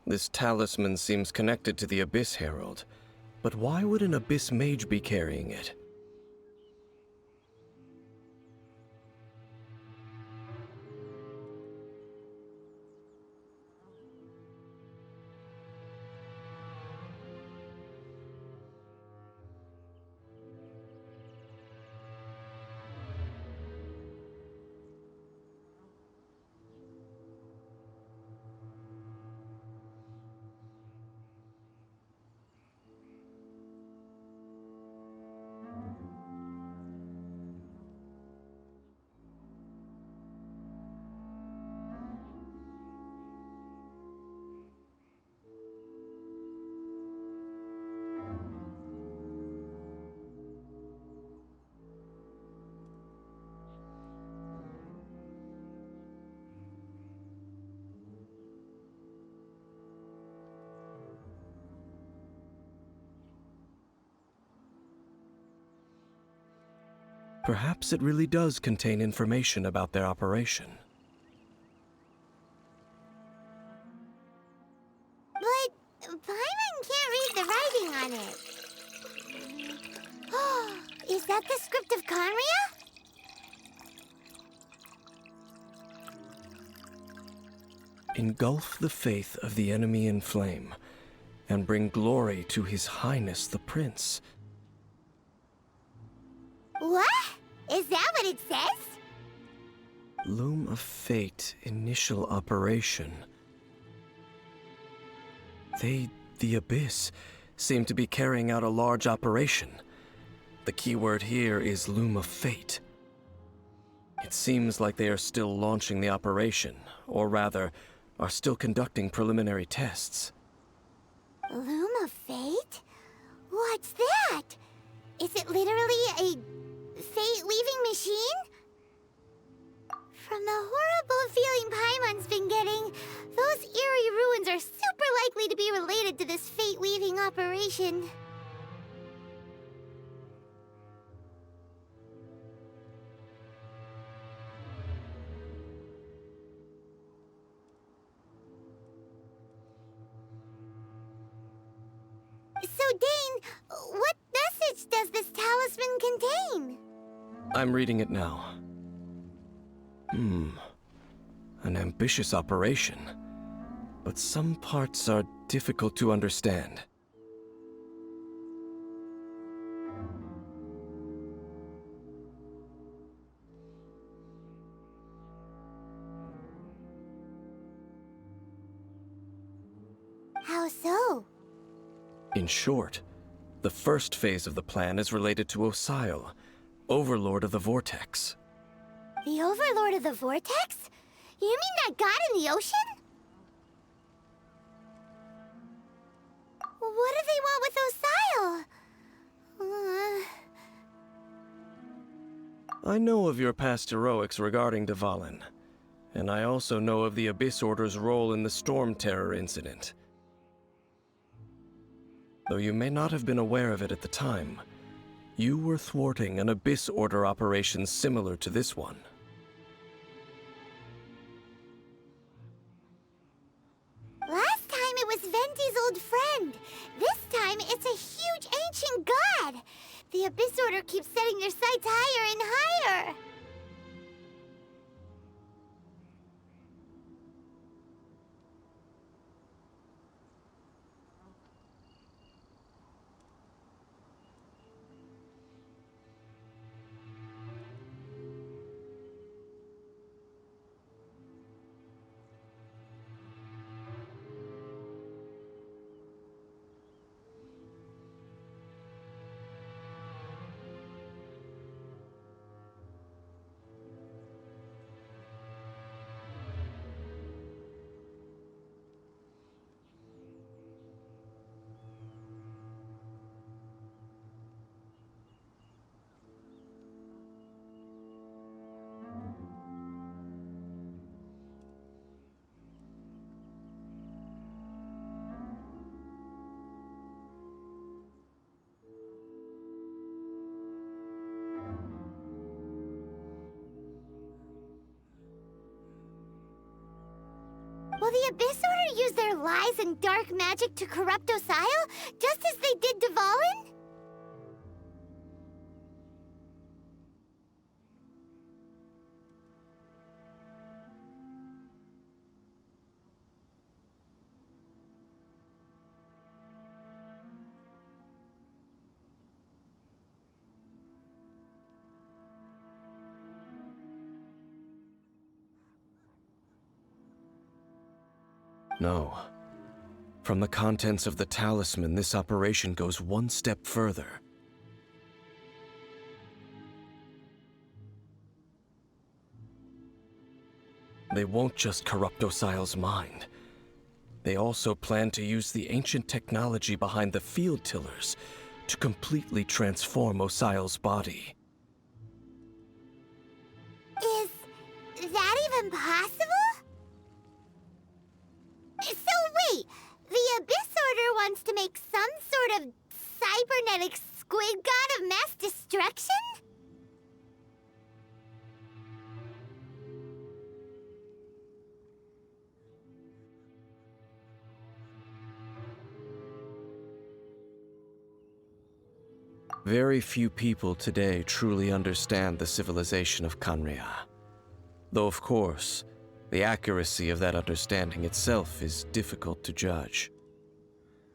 This talisman seems connected to the Abyss Herald. But why would an Abyss Mage be carrying it? Perhaps it really does contain information about their operation. But Paimon can't read the writing on it. Is that the script of Conria? Engulf the faith of the enemy in flame, and bring glory to His Highness the Prince. What? Is that what it says? Loom of Fate initial operation. They the Abyss seem to be carrying out a large operation. The keyword here is Loom of Fate. It seems like they are still launching the operation, or rather, are still conducting preliminary tests. Loom of Fate? What's that? Is it literally a fate-weaving machine? From the horrible feeling Paimon's been getting, those eerie ruins are super likely to be related to this fate-weaving operation. So, Dane, what message does this talisman contain? I'm reading it now. An ambitious operation. But some parts are difficult to understand. How so? In short, the first phase of the plan is related to Osile, Overlord of the Vortex. The Overlord of the Vortex? You mean that god in the ocean? What do they want with Osile? I know of your past heroics regarding Dvalin, and I also know of the Abyss Order's role in the Storm Terror incident. Though you may not have been aware of it at the time, you were thwarting an Abyss Order operation similar to this one. Last time it was Venti's old friend. This time it's a huge ancient god. The Abyss Order keeps setting their sights higher and higher. Will the Abyss Order use their lies and dark magic to corrupt Osile, just as they did Dvalin? No. From the contents of the talisman, this operation goes one step further. They won't just corrupt Osile's mind. They also plan to use the ancient technology behind the field tillers to completely transform Osile's body. Is that even possible? So wait, the Abyss Order wants to make some sort of cybernetic squid god of mass destruction? Very few people today truly understand the civilization of Khaenri'ah. Though of course, the accuracy of that understanding itself is difficult to judge.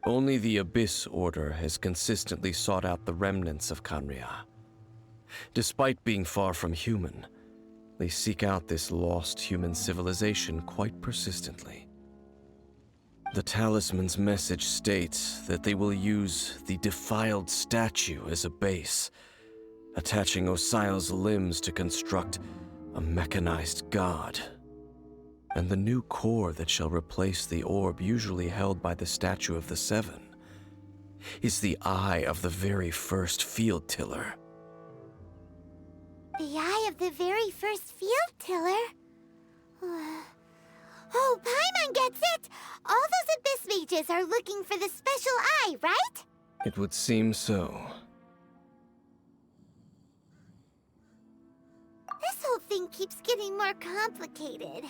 Only the Abyss Order has consistently sought out the remnants of Khaenri'ah. Despite being far from human, they seek out this lost human civilization quite persistently. The talisman's message states that they will use the defiled statue as a base, attaching Osial's limbs to construct a mechanized god. And the new core that shall replace the orb usually held by the Statue of the Seven is the eye of the very first field tiller. The eye of the very first field tiller? Oh, Paimon gets it! All those Abyss mages are looking for the special eye, right? It would seem so. This whole thing keeps getting more complicated.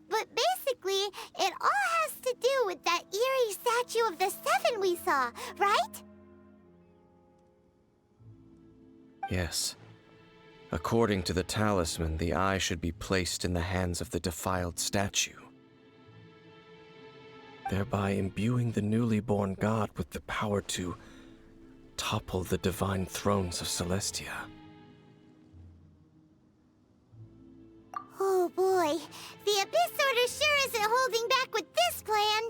But basically, it all has to do with that eerie statue of the Seven we saw, right? Yes. According to the talisman, the eye should be placed in the hands of the defiled statue, thereby imbuing the newly born god with the power to topple the divine thrones of Celestia. Oh boy, the Abyss Order sure isn't holding back with this plan.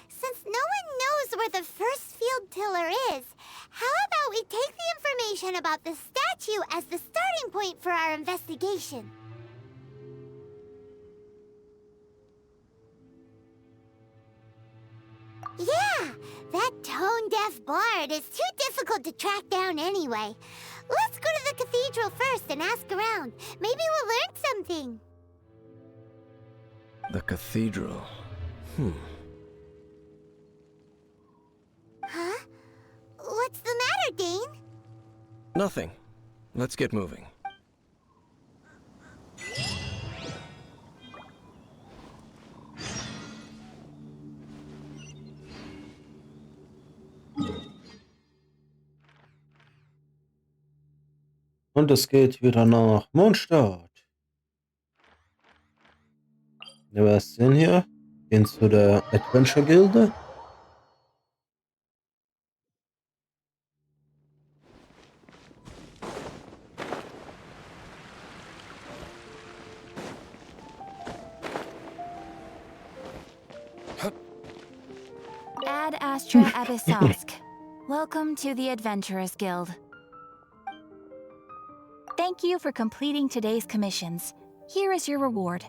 Since no one knows where the first field tiller is, how about we take the information about the statue as the starting point for our investigation? Yeah, that tone-deaf bard is too difficult to track down anyway. Let's go to the cathedral first and ask around. Maybe we'll learn something. The cathedral. Huh? What's the matter, Dane? Nothing. Let's get moving. Und es geht wieder nach Mondstadt. Ja, was ist denn hier? Gehen zu der Adventure-Gilde. Ad Astra Abyssosk. Welcome to the Adventurers Guild. Thank you for completing today's commissions. Here is your reward.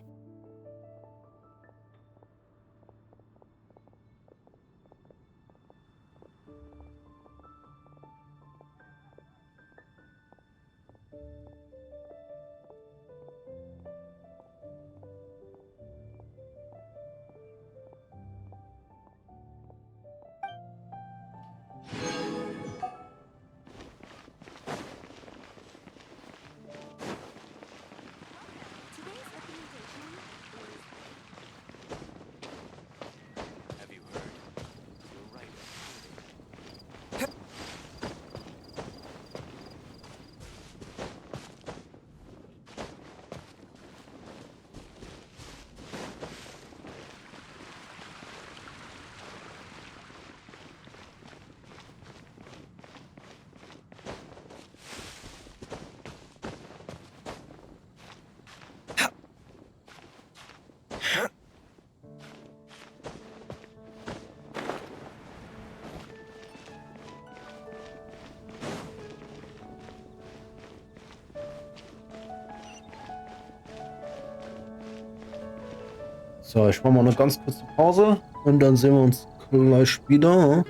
So, ich mache mal eine ganz kurze Pause und dann sehen wir uns gleich wieder.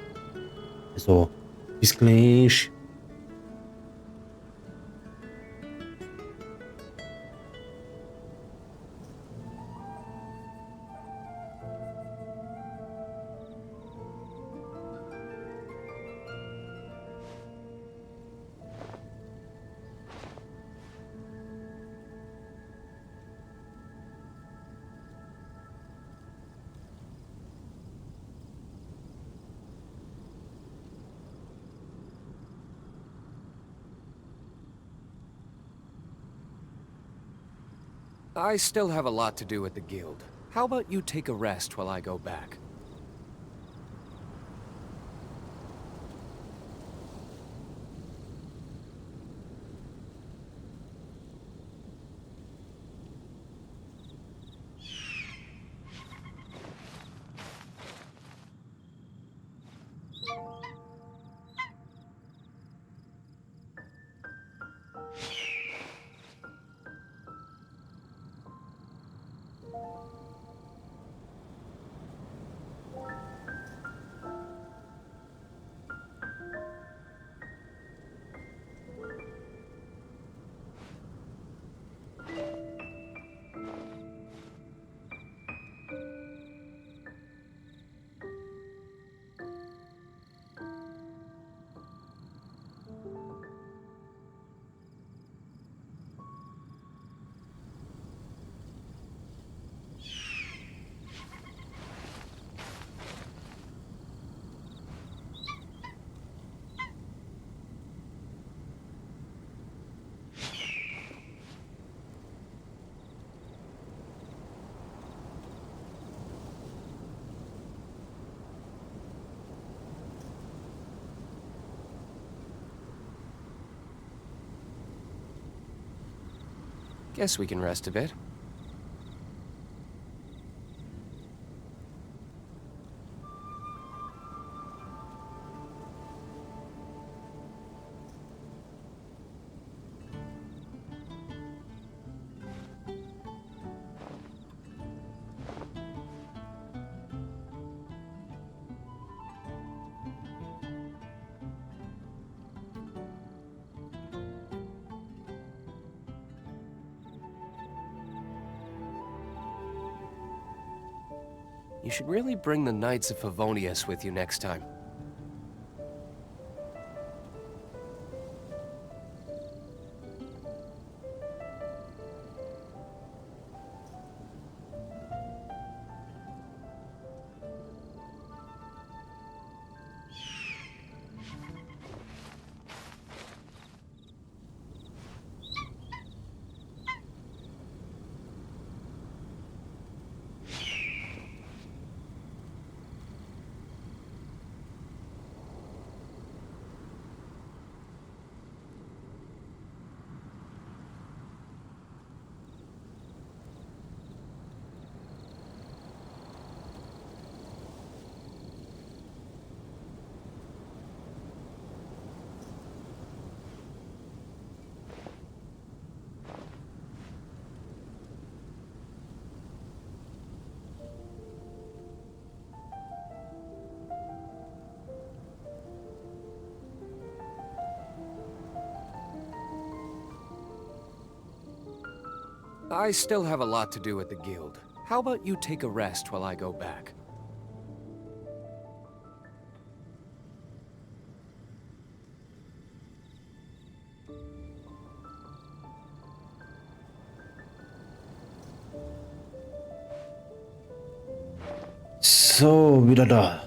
Also, bis gleich. I still have a lot to do at the guild. How about you take a rest while I go back? Guess we can rest a bit. You should really bring the Knights of Favonius with you next time. I still have a lot to do at the guild. How about you take a rest while I go back? So, wieder da.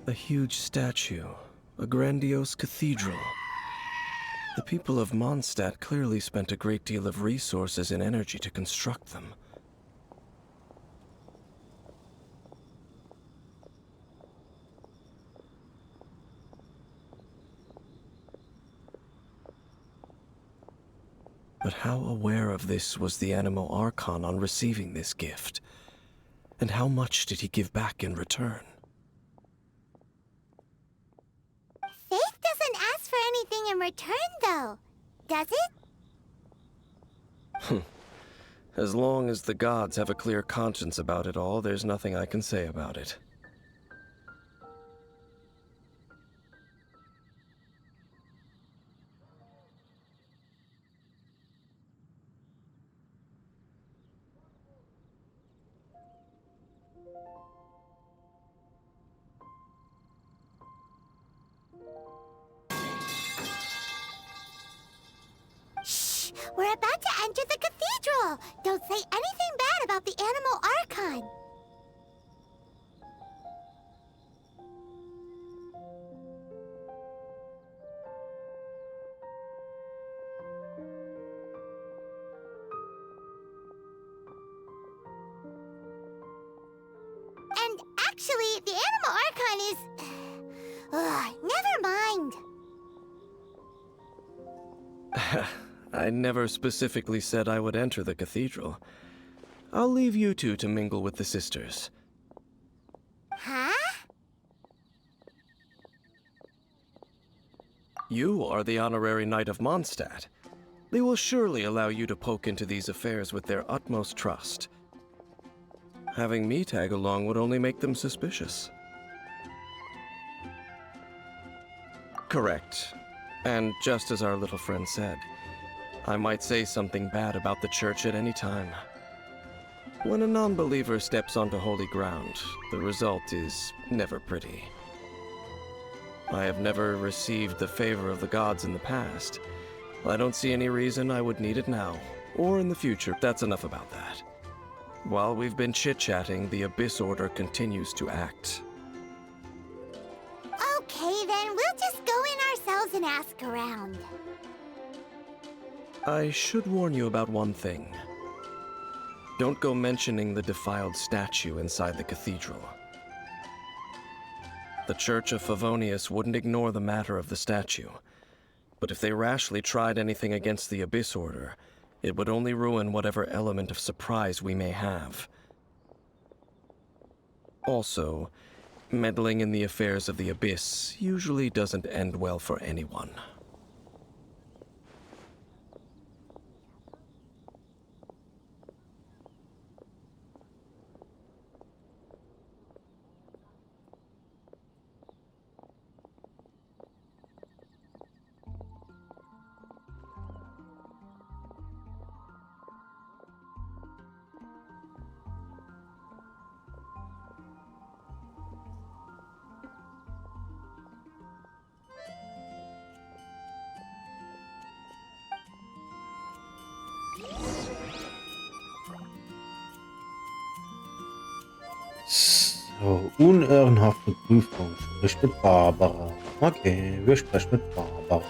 A huge statue, a grandiose cathedral. The people of Mondstadt clearly spent a great deal of resources and energy to construct them. But how aware of this was the Animo Archon on receiving this gift? And how much did he give back in return? Faith doesn't ask for anything in return, though. Does it? As long as the gods have a clear conscience about it all, there's nothing I can say about it. Shh! We're about to enter the cathedral! Don't say anything bad about the Animo Archon! And actually, the Animo Archon is... never mind. I never specifically said I would enter the cathedral. I'll leave you two to mingle with the sisters. Huh? You are the honorary Knight of Mondstadt. They will surely allow you to poke into these affairs with their utmost trust. Having me tag along would only make them suspicious. Correct. And just as our little friend said, I might say something bad about the church at any time. When a non-believer steps onto holy ground, the result is never pretty. I have never received the favor of the gods in the past. I don't see any reason I would need it now, or in the future. That's enough about that. While we've been chit-chatting, the Abyss Order continues to act. Okay, then we'll just go in ourselves and ask around. I should warn you about one thing. Don't go mentioning the defiled statue inside the cathedral. The Church of Favonius wouldn't ignore the matter of the statue, but if they rashly tried anything against the Abyss Order, it would only ruin whatever element of surprise we may have. Also, meddling in the affairs of the Abyss usually doesn't end well for anyone. So, unehrenhafte Prüfung. Sprich mit Barbara. Okay, wir sprechen mit Barbara.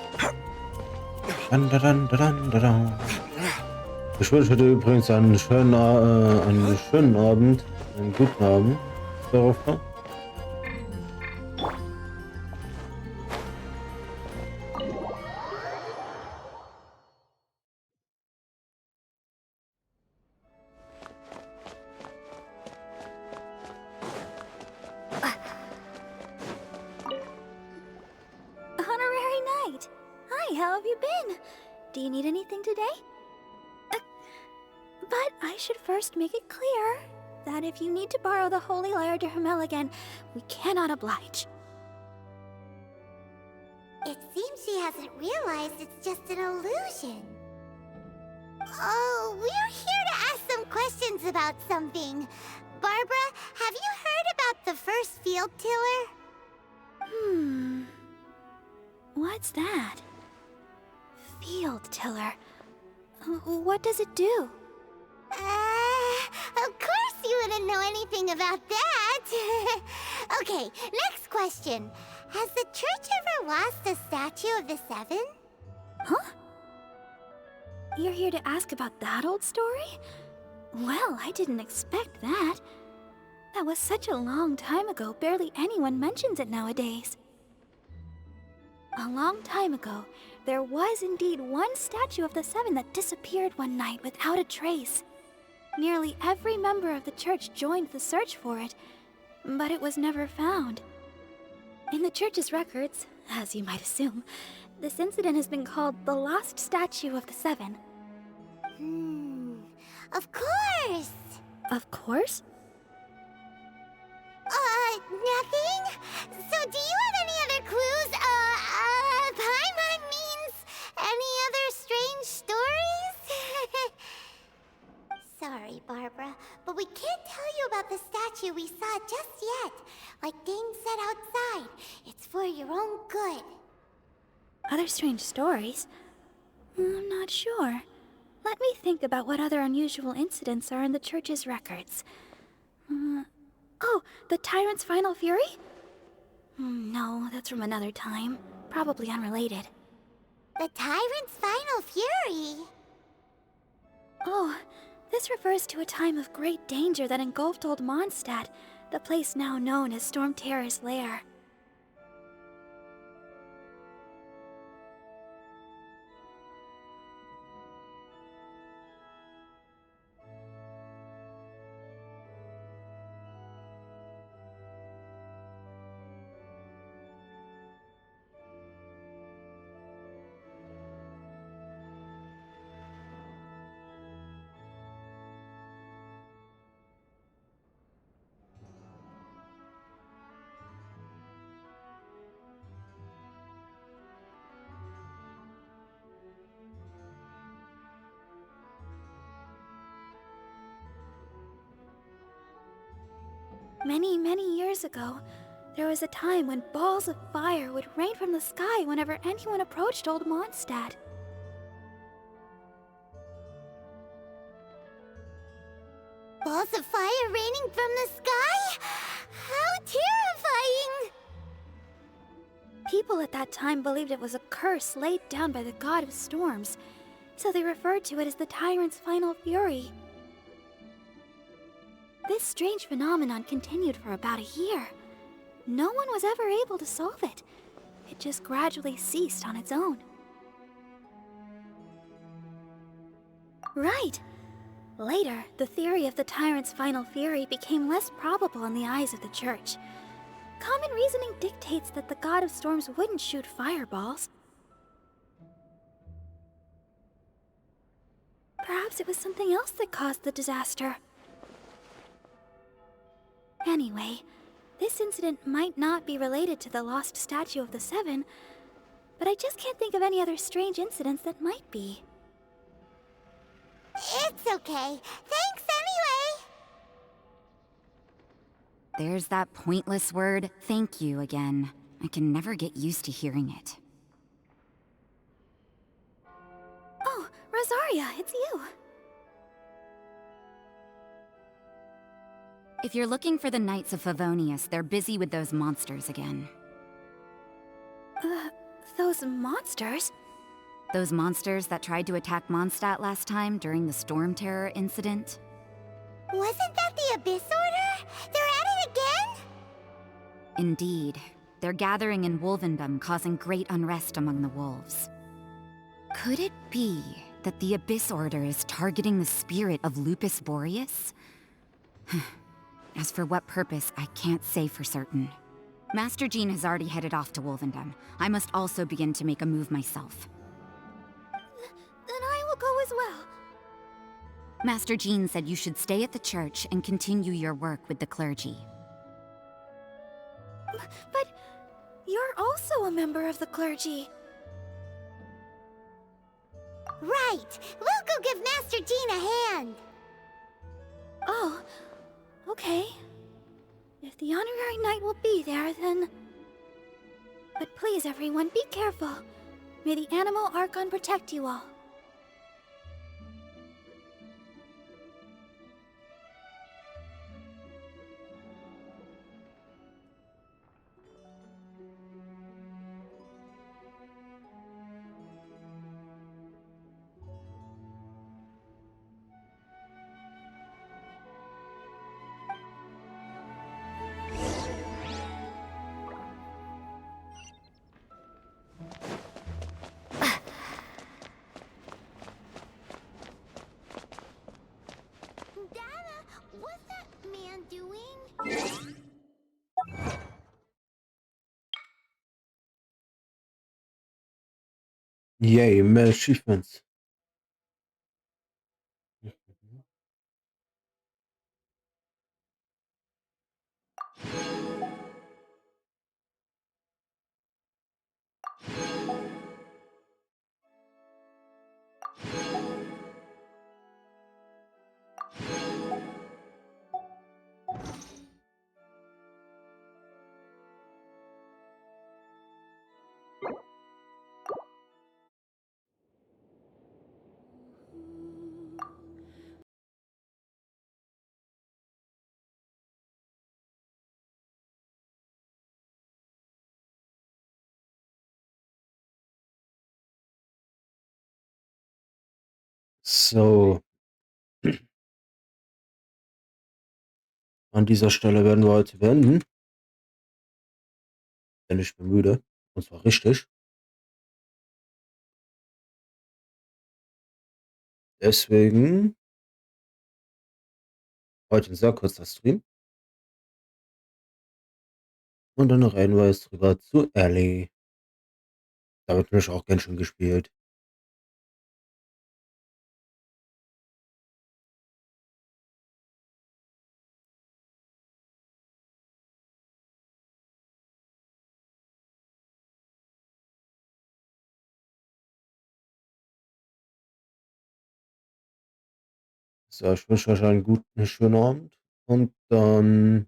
Dan, da, dan, da, dan, da, dan. Ich wünsche dir übrigens einen schönen Abend, einen guten Abend. Darauf noch. Honorary Knight! Hi, how have you been? Do you need anything today? But I should first make it clear that if you need to borrow the Holy Lyre de Hermel again, we cannot oblige. It seems she hasn't realized it's just an illusion. Oh, we're here to ask some questions about something. Barbara, have you heard about the first field tiller? What's that? Field tiller. What does it do? Of course you wouldn't know anything about that. Okay, next question. Has the church ever lost a statue of the Seven? Huh? You're here to ask about that old story? Well, I didn't expect that. That was such a long time ago, barely anyone mentions it nowadays. A long time ago, there was indeed one statue of the Seven that disappeared one night without a trace. Nearly every member of the church joined the search for it, but it was never found. In the church's records, as you might assume, this incident has been called the Lost Statue of the Seven. Of course! Of course? Nothing? So do you have any other clues? Paimon means any other strange stories? Sorry, Barbara, but we can't tell you about the statue we saw just yet. Like Dane said outside, it's for your own good. Other strange stories? I'm not sure. Let me think about what other unusual incidents are in the church's records. Oh, the Tyrant's Final Fury? No, that's from another time. Probably unrelated. The Tyrant's Final Fury? Oh, this refers to a time of great danger that engulfed old Mondstadt, the place now known as Storm Terror's lair. Many, many years ago, there was a time when balls of fire would rain from the sky whenever anyone approached Old Mondstadt. Balls of fire raining from the sky? How terrifying! People at that time believed it was a curse laid down by the god of storms, so they referred to it as the tyrant's final fury. This strange phenomenon continued for about a year. No one was ever able to solve it. It just gradually ceased on its own. Right. Later, the theory of the tyrant's final fury became less probable in the eyes of the church. Common reasoning dictates that the god of storms wouldn't shoot fireballs. Perhaps it was something else that caused the disaster. Anyway, this incident might not be related to the lost statue of the Seven, but I just can't think of any other strange incidents that might be. It's okay. Thanks anyway. There's that pointless word, thank you, again. I can never get used to hearing it. Oh, Rosaria, it's you. If you're looking for the Knights of Favonius, they're busy with those monsters again. Those monsters? Those monsters that tried to attack Mondstadt last time during the Storm Terror incident? Wasn't that the Abyss Order? They're at it again? Indeed. They're gathering in Wolvendom, causing great unrest among the wolves. Could it be that the Abyss Order is targeting the spirit of Lupus Boreas? As for what purpose, I can't say for certain. Master Jean has already headed off to Wolvendom. I must also begin to make a move myself. Then I will go as well. Master Jean said you should stay at the church and continue your work with the clergy. But you're also a member of the clergy. Right. We'll go give Master Jean a hand. Oh, okay. If the honorary knight will be there, then... But please, everyone, be careful. May the Animal Archon protect you all. Dana, what's that man doing? Yay, mehr Achievements. So, an dieser Stelle werden wir heute beenden, denn ich bin müde. Und zwar richtig. Deswegen heute ein sehr kurzer Stream. Und dann noch ein Hinweis rüber zu Ellie. Da wird nämlich auch ganz schön gespielt. So, ich wünsche euch einen schönen Abend und dann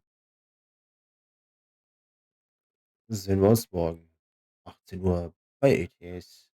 Sehen wir uns morgen. 18 Uhr bei ETS.